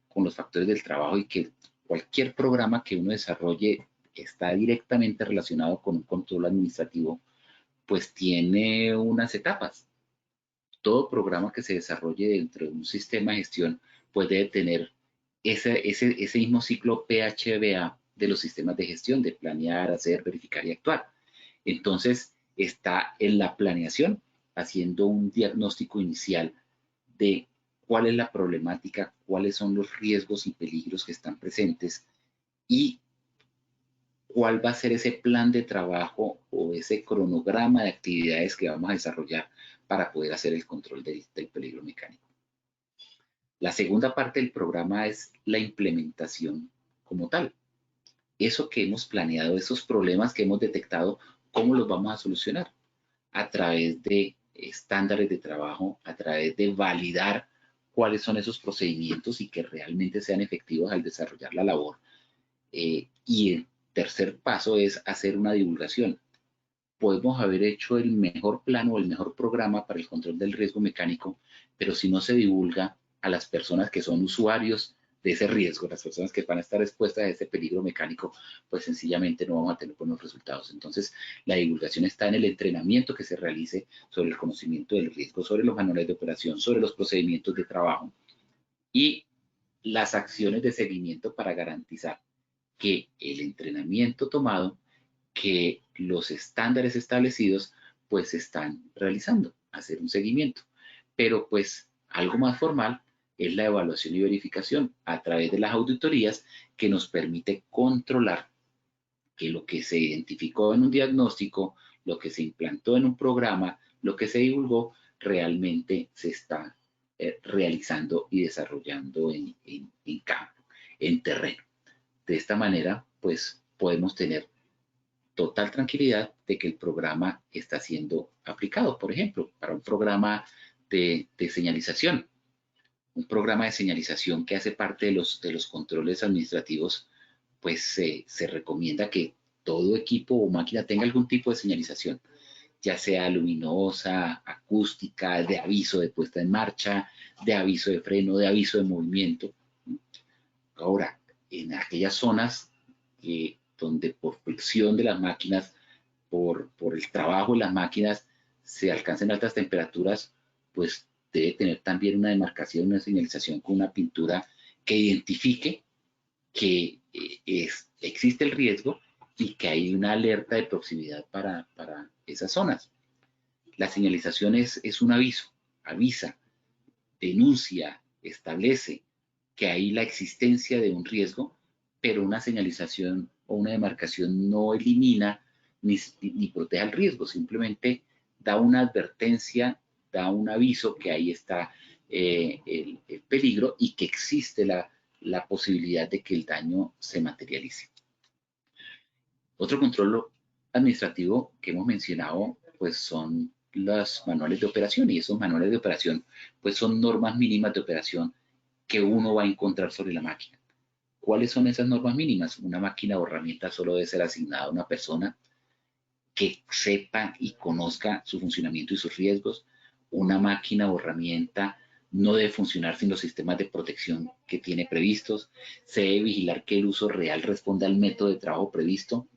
con los factores del trabajo y que cualquier programa que uno desarrolle está directamente relacionado con un control administrativo, pues tiene unas etapas. Todo programa que se desarrolle dentro de un sistema de gestión puede tener ese mismo ciclo PHBA de los sistemas de gestión, de planear, hacer, verificar y actuar. Entonces, está en la planeación, haciendo un diagnóstico inicial de cuál es la problemática, cuáles son los riesgos y peligros que están presentes y cuál va a ser ese plan de trabajo o ese cronograma de actividades que vamos a desarrollar para poder hacer el control del peligro mecánico. La segunda parte del programa es la implementación como tal. Eso que hemos planeado, esos problemas que hemos detectado, ¿cómo los vamos a solucionar? A través de estándares de trabajo, a través de validar cuáles son esos procedimientos y que realmente sean efectivos al desarrollar la labor. Y el tercer paso es hacer una divulgación. Podemos haber hecho el mejor plan o el mejor programa para el control del riesgo mecánico, pero si no se divulga a las personas que son usuarios de ese riesgo, las personas que van a estar expuestas a ese peligro mecánico, pues sencillamente no vamos a tener buenos resultados. Entonces, la divulgación está en el entrenamiento que se realice sobre el conocimiento del riesgo, sobre los manuales de operación, sobre los procedimientos de trabajo y las acciones de seguimiento para garantizar que el entrenamiento tomado, que los estándares establecidos, pues se están realizando, hacer un seguimiento. Pero pues algo más formal es la evaluación y verificación a través de las auditorías que nos permite controlar que lo que se identificó en un diagnóstico, lo que se implantó en un programa, lo que se divulgó, realmente se está realizando y desarrollando en campo, en terreno. De esta manera, pues podemos tener total tranquilidad de que el programa está siendo aplicado. Por ejemplo, para un programa de señalización, un programa de señalización que hace parte de los controles administrativos, pues se recomienda que todo equipo o máquina tenga algún tipo de señalización, ya sea luminosa, acústica, de aviso de puesta en marcha, de aviso de freno, de aviso de movimiento. Ahora, en aquellas zonas donde por fricción de las máquinas, por el trabajo de las máquinas, se alcancen altas temperaturas, pues debe tener también una demarcación, una señalización con una pintura que identifique que existe el riesgo y que hay una alerta de proximidad para esas zonas. La señalización es un aviso, avisa, denuncia, establece que hay la existencia de un riesgo, pero una señalización o una demarcación no elimina ni protege el riesgo, simplemente da una advertencia, da un aviso que ahí está el peligro y que existe la posibilidad de que el daño se materialice. Otro control administrativo que hemos mencionado, pues son los manuales de operación, y esos manuales de operación, pues son normas mínimas de operación que uno va a encontrar sobre la máquina. ¿Cuáles son esas normas mínimas? Una máquina o herramienta solo debe ser asignada a una persona que sepa y conozca su funcionamiento y sus riesgos. Una máquina o herramienta no debe funcionar sin los sistemas de protección que tiene previstos. Se debe vigilar que el uso real responda al método de trabajo previsto.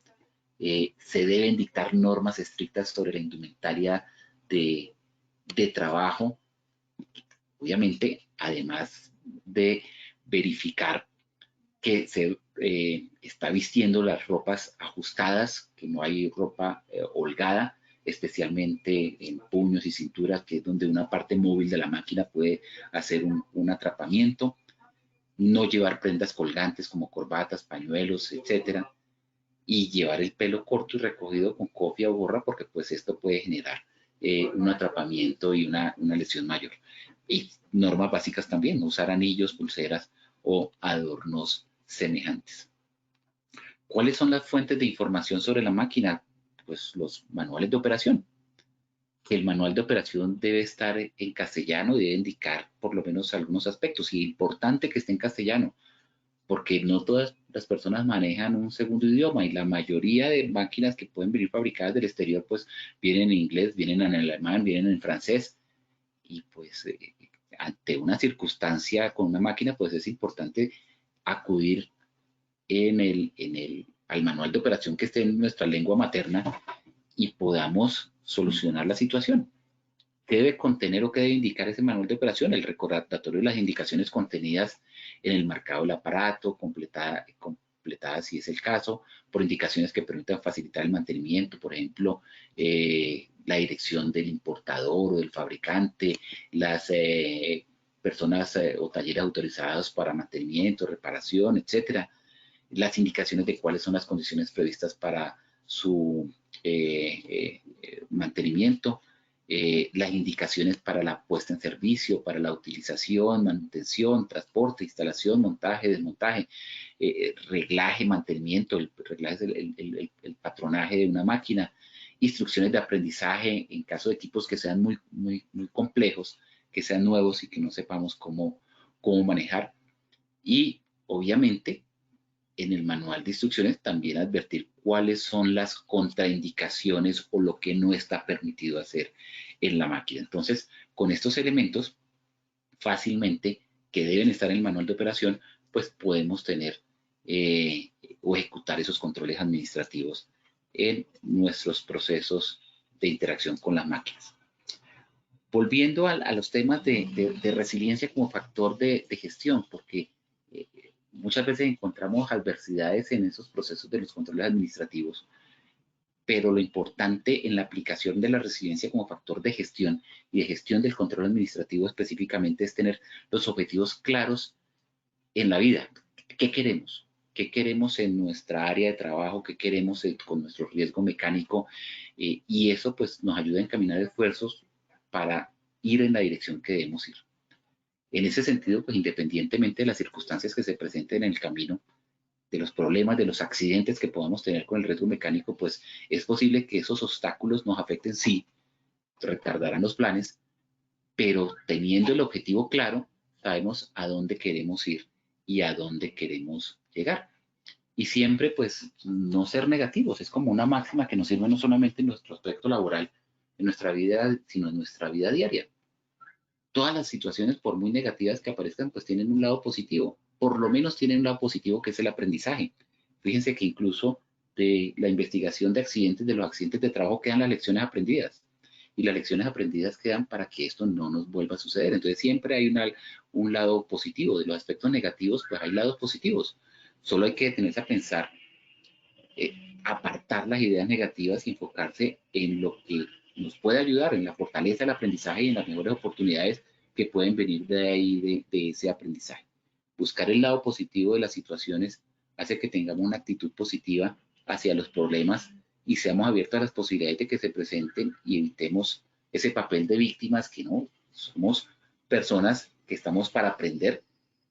Se deben dictar normas estrictas sobre la indumentaria de trabajo. Obviamente, además de verificar que se está vistiendo las ropas ajustadas, que no hay ropa holgada, especialmente en puños y cinturas, que es donde una parte móvil de la máquina puede hacer un atrapamiento. No llevar prendas colgantes como corbatas, pañuelos, etcétera. Y llevar el pelo corto y recogido con cofia o gorra, porque pues esto puede generar un atrapamiento y una lesión mayor. Y normas básicas también, no usar anillos, pulseras o adornos semejantes. ¿Cuáles son las fuentes de información sobre la máquina? Pues los manuales de operación. El manual de operación debe estar en castellano y debe indicar por lo menos algunos aspectos. Y es importante que esté en castellano, porque no todas las personas manejan un segundo idioma y la mayoría de máquinas que pueden venir fabricadas del exterior pues vienen en inglés, vienen en alemán, vienen en francés y pues ante una circunstancia con una máquina, pues es importante acudir al manual de operación que esté en nuestra lengua materna y podamos solucionar la situación. ¿Qué debe contener o qué debe indicar ese manual de operación? El recordatorio de las indicaciones contenidas en el marcado del aparato, completadas si es el caso, por indicaciones que permitan facilitar el mantenimiento, por ejemplo, la dirección del importador o del fabricante, las personas o talleres autorizados para mantenimiento, reparación, etcétera, las indicaciones de cuáles son las condiciones previstas para su mantenimiento, las indicaciones para la puesta en servicio, para la utilización, manutención, transporte, instalación, montaje, desmontaje, reglaje, mantenimiento, el reglaje es el patronaje de una máquina, instrucciones de aprendizaje en caso de equipos que sean muy complejos, que sean nuevos y que no sepamos cómo manejar. Y obviamente en el manual de instrucciones también advertir cuáles son las contraindicaciones o lo que no está permitido hacer en la máquina. Entonces, con estos elementos, fácilmente, que deben estar en el manual de operación, pues podemos tener o ejecutar esos controles administrativos en nuestros procesos de interacción con las máquinas. Volviendo a los temas de resiliencia como factor de gestión, porque muchas veces encontramos adversidades en esos procesos de los controles administrativos, pero lo importante en la aplicación de la resiliencia como factor de gestión y de gestión del control administrativo específicamente es tener los objetivos claros en la vida. ¿Qué queremos? ¿Qué queremos en nuestra área de trabajo? ¿Qué queremos con nuestro riesgo mecánico? Y eso pues nos ayuda a encaminar esfuerzos para ir en la dirección que debemos ir. En ese sentido, pues independientemente de las circunstancias que se presenten en el camino, de los problemas, de los accidentes que podamos tener con el riesgo mecánico, pues es posible que esos obstáculos nos afecten, sí, retardarán los planes, pero teniendo el objetivo claro, sabemos a dónde queremos ir y a dónde queremos llegar. Y siempre, pues, no ser negativos. Es como una máxima que nos sirve no solamente en nuestro aspecto laboral, en nuestra vida, sino en nuestra vida diaria. Todas las situaciones, por muy negativas que aparezcan, pues tienen un lado positivo. Por lo menos tienen un lado positivo que es el aprendizaje. Fíjense que incluso de la investigación de accidentes, de los accidentes de trabajo, quedan las lecciones aprendidas. Y las lecciones aprendidas quedan para que esto no nos vuelva a suceder. Entonces siempre hay un lado positivo. De los aspectos negativos, pues hay lados positivos. Solo hay que detenerse a pensar, apartar las ideas negativas y enfocarse en lo que nos puede ayudar, en la fortaleza del aprendizaje y en las mejores oportunidades que pueden venir de ahí, de ese aprendizaje. Buscar el lado positivo de las situaciones hace que tengamos una actitud positiva hacia los problemas y seamos abiertos a las posibilidades de que se presenten y evitemos ese papel de víctimas, que no somos personas que estamos para aprender,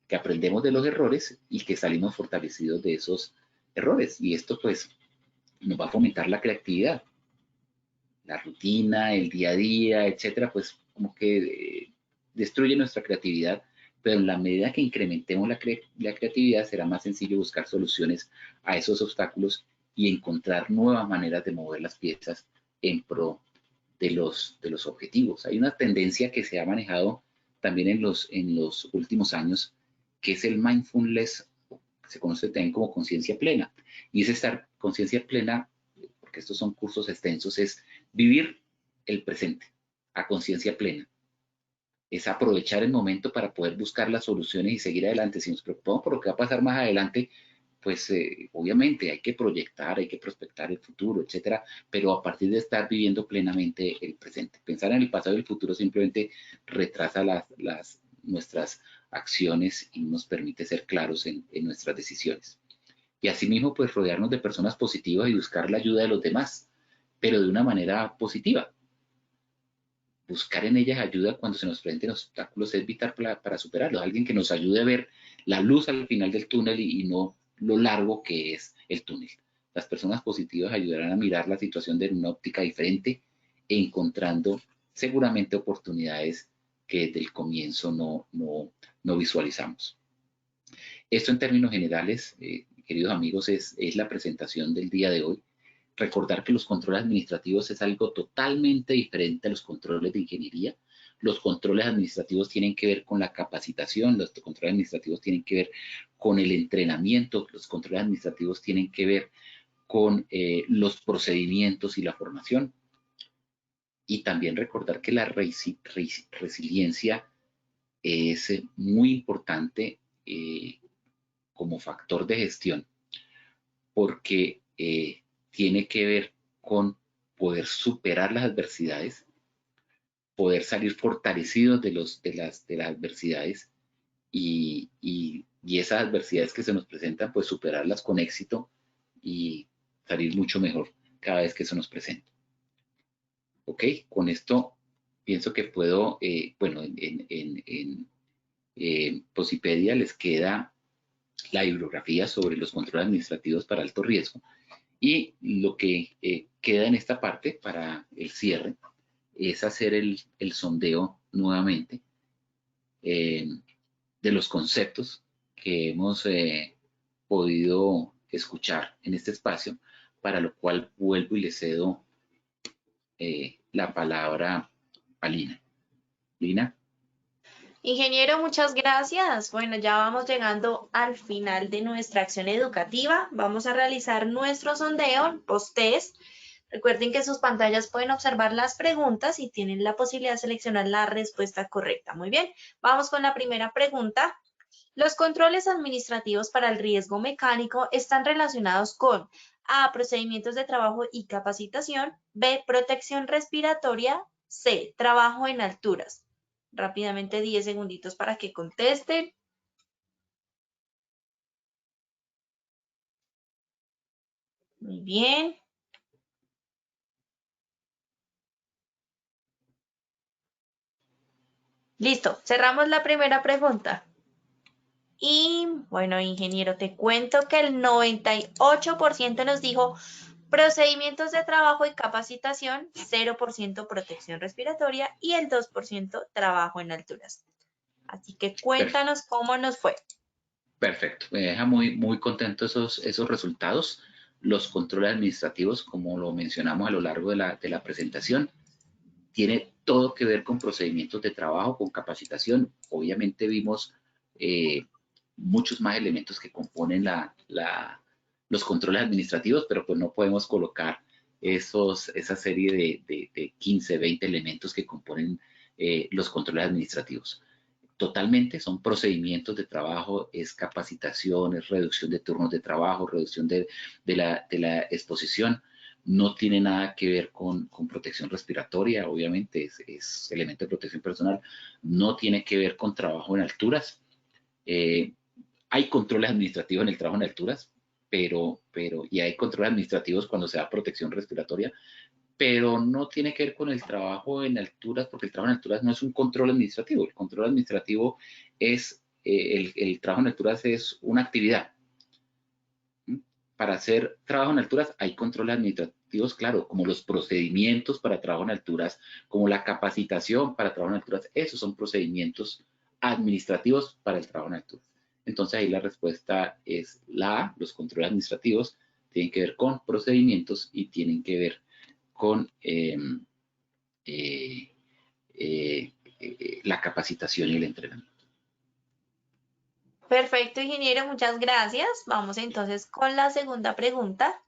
que aprendemos de los errores y que salimos fortalecidos de esos errores. Y esto pues nos va a fomentar la creatividad. La rutina, el día a día, etcétera, pues como que destruye nuestra creatividad, pero en la medida que incrementemos la creatividad será más sencillo buscar soluciones a esos obstáculos y encontrar nuevas maneras de mover las piezas en pro de los objetivos. Hay una tendencia que se ha manejado también en los últimos años, que es el mindfulness, que se conoce también como conciencia plena, y es estar conciencia plena, porque estos son cursos extensos, es vivir el presente a conciencia plena. Es aprovechar el momento para poder buscar las soluciones y seguir adelante. Si nos preocupamos por lo que va a pasar más adelante, pues obviamente hay que proyectar, hay que prospectar el futuro, etcétera, pero a partir de estar viviendo plenamente el presente. Pensar en el pasado y el futuro simplemente retrasa nuestras acciones y nos permite ser claros en nuestras decisiones. Y asimismo, pues rodearnos de personas positivas y buscar la ayuda de los demás, pero de una manera positiva. Buscar en ellas ayuda cuando se nos presenten obstáculos es vital para superarlos. Alguien que nos ayude a ver la luz al final del túnel y no lo largo que es el túnel. Las personas positivas ayudarán a mirar la situación de una óptica diferente, encontrando seguramente oportunidades que desde el comienzo no visualizamos. Esto en términos generales, queridos amigos, es la presentación del día de hoy. Recordar que los controles administrativos es algo totalmente diferente a los controles de ingeniería. Los controles administrativos tienen que ver con la capacitación, los controles administrativos tienen que ver con el entrenamiento, los controles administrativos tienen que ver con los procedimientos y la formación. Y también recordar que la resiliencia es muy importante como factor de gestión, porque tiene que ver con poder superar las adversidades, poder salir fortalecidos de las adversidades y esas adversidades que se nos presentan, pues superarlas con éxito y salir mucho mejor cada vez que se nos presenta. Ok, con esto pienso que puedo, bueno, en Posipedia les queda la bibliografía sobre los controles administrativos para alto riesgo, y lo que queda en esta parte para el cierre es hacer el sondeo nuevamente de los conceptos que hemos podido escuchar en este espacio, para lo cual vuelvo y le cedo la palabra a Lina. Lina. Ingeniero, muchas gracias. Bueno, ya vamos llegando al final de nuestra acción educativa. Vamos a realizar nuestro sondeo, post-test. Recuerden que sus pantallas pueden observar las preguntas y tienen la posibilidad de seleccionar la respuesta correcta. Muy bien, vamos con la primera pregunta. Los controles administrativos para el riesgo mecánico están relacionados con A, procedimientos de trabajo y capacitación, B, protección respiratoria, C, trabajo en alturas. Rápidamente 10 segunditos para que contesten. Muy bien. Listo, cerramos la primera pregunta. Y bueno, ingeniero, te cuento que el 98% nos dijo procedimientos de trabajo y capacitación, 0% protección respiratoria y el 2% trabajo en alturas. Así que cuéntanos cómo nos fue. Perfecto, me deja muy contento esos resultados. Los controles administrativos, como lo mencionamos a lo largo de la presentación, tiene todo que ver con procedimientos de trabajo, con capacitación. Obviamente vimos muchos más elementos que componen los controles administrativos, pero pues no podemos colocar esa serie de 15, 20 elementos que componen los controles administrativos. Totalmente son procedimientos de trabajo, es capacitación, es reducción de turnos de trabajo, reducción de la exposición. No tiene nada que ver con protección respiratoria, obviamente es elemento de protección personal. No tiene que ver con trabajo en alturas. Hay controles administrativos en el trabajo en alturas, y hay controles administrativos cuando se da protección respiratoria, pero no tiene que ver con el trabajo en alturas, porque el trabajo en alturas no es un control administrativo. El control administrativo es, el trabajo en alturas es una actividad. Para hacer trabajo en alturas hay controles administrativos, claro, como los procedimientos para trabajo en alturas, como la capacitación para trabajo en alturas. Esos son procedimientos administrativos para el trabajo en alturas. Entonces ahí la respuesta es la A. Los controles administrativos tienen que ver con procedimientos y tienen que ver con la capacitación y el entrenamiento. Perfecto, ingeniero, muchas gracias. Vamos entonces con la segunda pregunta.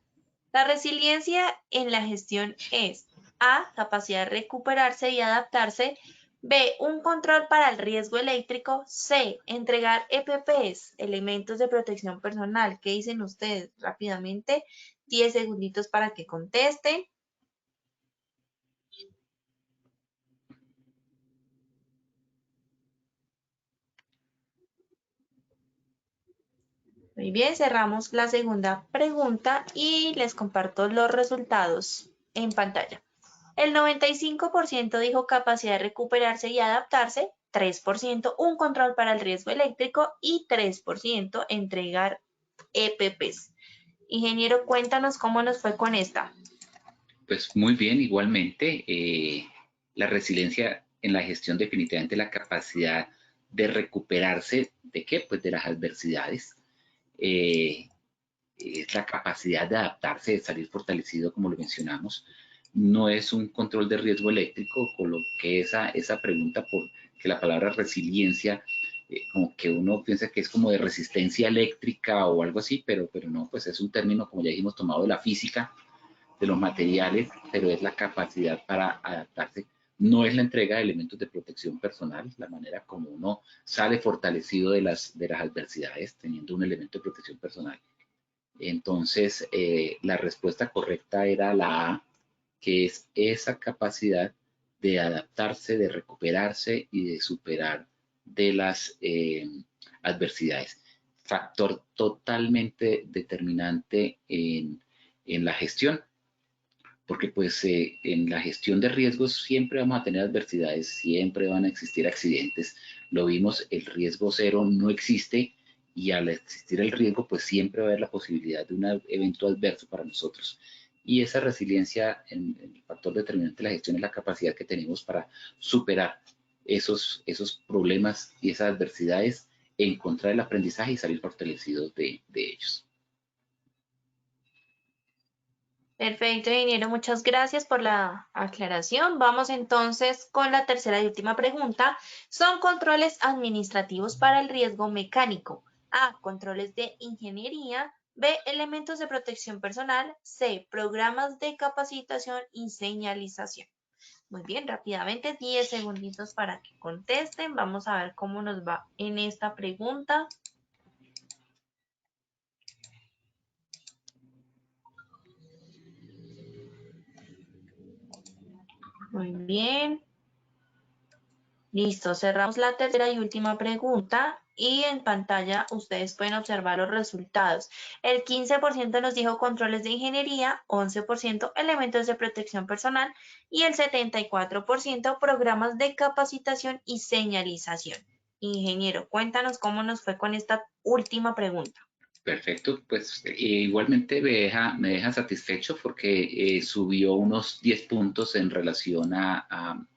La resiliencia en la gestión es A, capacidad de recuperarse y adaptarse, B, un control para el riesgo eléctrico, C, entregar EPPs, elementos de protección personal. ¿Qué dicen ustedes? Rápidamente, 10 segunditos para que contesten. Muy bien, cerramos la segunda pregunta y les comparto los resultados en pantalla. El 95% dijo capacidad de recuperarse y adaptarse, 3% un control para el riesgo eléctrico y 3% entregar EPPs. Ingeniero, cuéntanos cómo nos fue con esta. Pues muy bien, igualmente. La resiliencia en la gestión, definitivamente la capacidad de recuperarse, ¿de qué? Pues de las adversidades. Es la capacidad de adaptarse, de salir fortalecido, como lo mencionamos. no es un control de riesgo eléctrico, con lo que esa pregunta, por que la palabra resiliencia, como que uno piensa que es como de resistencia eléctrica o algo así, pero no, pues es un término, como ya dijimos, tomado de la física, de los materiales, pero es la capacidad para adaptarse. No es la entrega de elementos de protección personal, la manera como uno sale fortalecido de las adversidades, teniendo un elemento de protección personal. Entonces, la respuesta correcta era la A, que es esa capacidad de adaptarse, de recuperarse y de superar de las adversidades. Factor totalmente determinante en la gestión, porque pues en la gestión de riesgos siempre vamos a tener adversidades, siempre van a existir accidentes. Lo vimos, el riesgo cero no existe, y al existir el riesgo pues siempre va a haber la posibilidad de un evento adverso para nosotros. Y esa resiliencia, el factor determinante de la gestión, es la capacidad que tenemos para superar esos problemas y esas adversidades, encontrar el aprendizaje y salir fortalecidos de ellos. Perfecto, ingeniero, muchas gracias por la aclaración. Vamos entonces con la tercera y última pregunta. ¿Son controles administrativos para el riesgo mecánico? A, controles de ingeniería. B, elementos de protección personal. C, programas de capacitación y señalización. Muy bien, rápidamente, 10 segunditos para que contesten. Vamos a ver cómo nos va en esta pregunta. Muy bien. Listo, cerramos la tercera y última pregunta y en pantalla ustedes pueden observar los resultados. El 15% nos dijo controles de ingeniería, 11% elementos de protección personal y el 74% programas de capacitación y señalización. Ingeniero, cuéntanos cómo nos fue con esta última pregunta. Perfecto, pues igualmente me deja satisfecho porque subió unos 10 puntos en relación a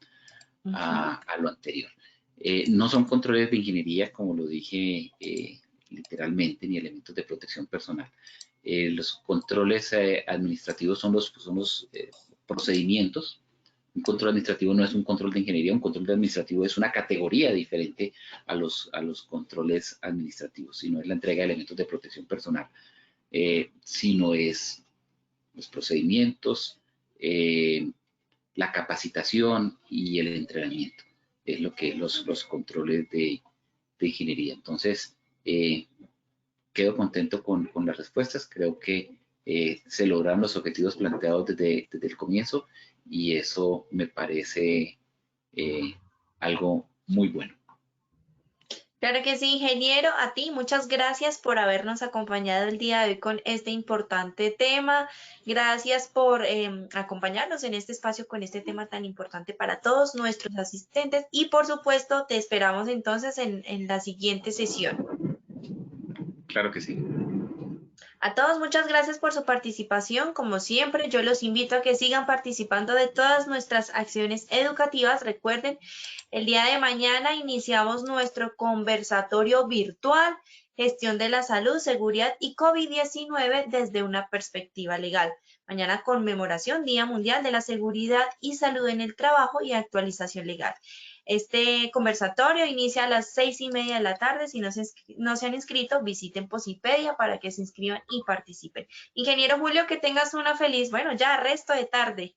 lo anterior. No son controles de ingeniería, como lo dije literalmente, ni elementos de protección personal. Los controles administrativos son los procedimientos. Un control administrativo no es un control de ingeniería, un control administrativo es una categoría diferente a los controles administrativos, sino es la entrega de elementos de protección personal, sino es los procedimientos, la capacitación y el entrenamiento, es lo que los controles de ingeniería. Entonces, quedo contento con las respuestas, creo que se lograron los objetivos planteados desde el comienzo, y eso me parece algo muy bueno. Claro que sí, ingeniero, a ti muchas gracias por habernos acompañado el día de hoy con este importante tema. Gracias por acompañarnos en este espacio con este tema tan importante para todos nuestros asistentes y por supuesto te esperamos entonces en la siguiente sesión. Claro que sí. A todos muchas gracias por su participación. Como siempre, yo los invito a que sigan participando de todas nuestras acciones educativas. Recuerden, el día de mañana iniciamos nuestro conversatorio virtual, gestión de la salud, seguridad y COVID-19 desde una perspectiva legal. Mañana conmemoración Día Mundial de la Seguridad y Salud en el Trabajo y actualización legal. Este conversatorio inicia a las 6:30 de la tarde. Si no se han inscrito, visiten Posipedia para que se inscriban y participen. Ingeniero Julio, que tengas una feliz, resto de tarde.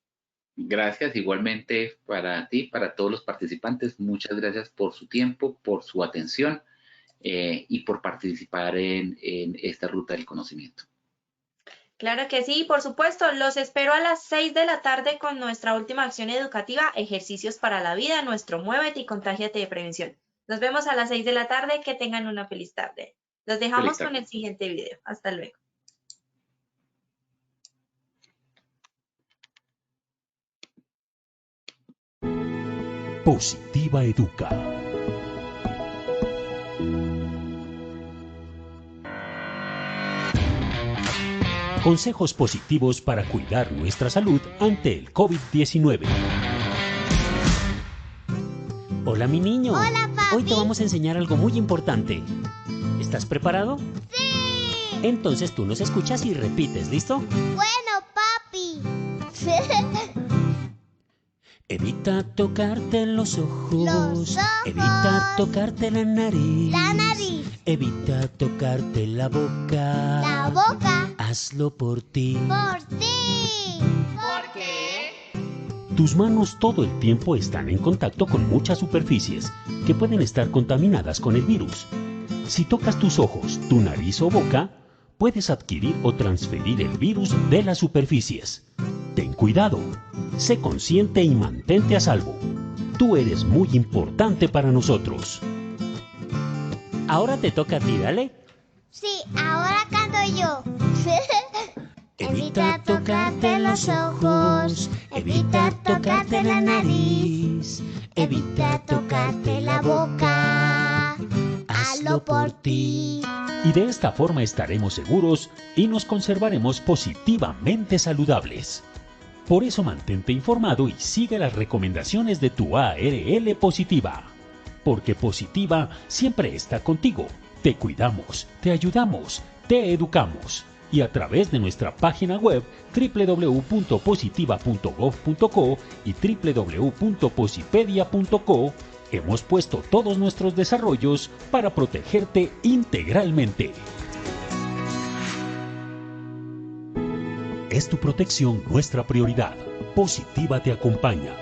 Gracias, igualmente para ti, para todos los participantes. Muchas gracias por su tiempo, por su atención y por participar en esta ruta del conocimiento. Claro que sí, por supuesto, los espero a las 6 de la tarde con nuestra última acción educativa, Ejercicios para la Vida, nuestro Muévete y Contágiate de Prevención. Nos vemos a las 6 de la tarde, que tengan una feliz tarde. Los dejamos con el siguiente video. Hasta luego. Positiva Educa. Consejos positivos para cuidar nuestra salud ante el COVID-19. Hola, mi niño. Hola, papi. Hoy te vamos a enseñar algo muy importante. ¿Estás preparado? ¡Sí! Entonces tú nos escuchas y repites, ¿listo? Bueno, papi. Evita tocarte los ojos. Evita tocarte la nariz. Evita tocarte la boca. Hazlo por ti. ¿Por qué? Tus manos todo el tiempo están en contacto con muchas superficies que pueden estar contaminadas con el virus. Si tocas tus ojos, tu nariz o boca, puedes adquirir o transferir el virus de las superficies. Ten cuidado, sé consciente y mantente a salvo. Tú eres muy importante para nosotros. Ahora te toca a ti, dale. Sí, ahora canto yo. Evita tocarte los ojos, evita tocarte la nariz, evita tocarte la boca. Hazlo por ti. Y de esta forma estaremos seguros y nos conservaremos positivamente saludables. Por eso mantente informado y sigue las recomendaciones de tu ARL Positiva. Porque Positiva siempre está contigo. Te cuidamos, te ayudamos, te educamos. Y a través de nuestra página web www.positiva.gov.co y www.posipedia.co hemos puesto todos nuestros desarrollos para protegerte integralmente. Es tu protección nuestra prioridad. Positiva te acompaña.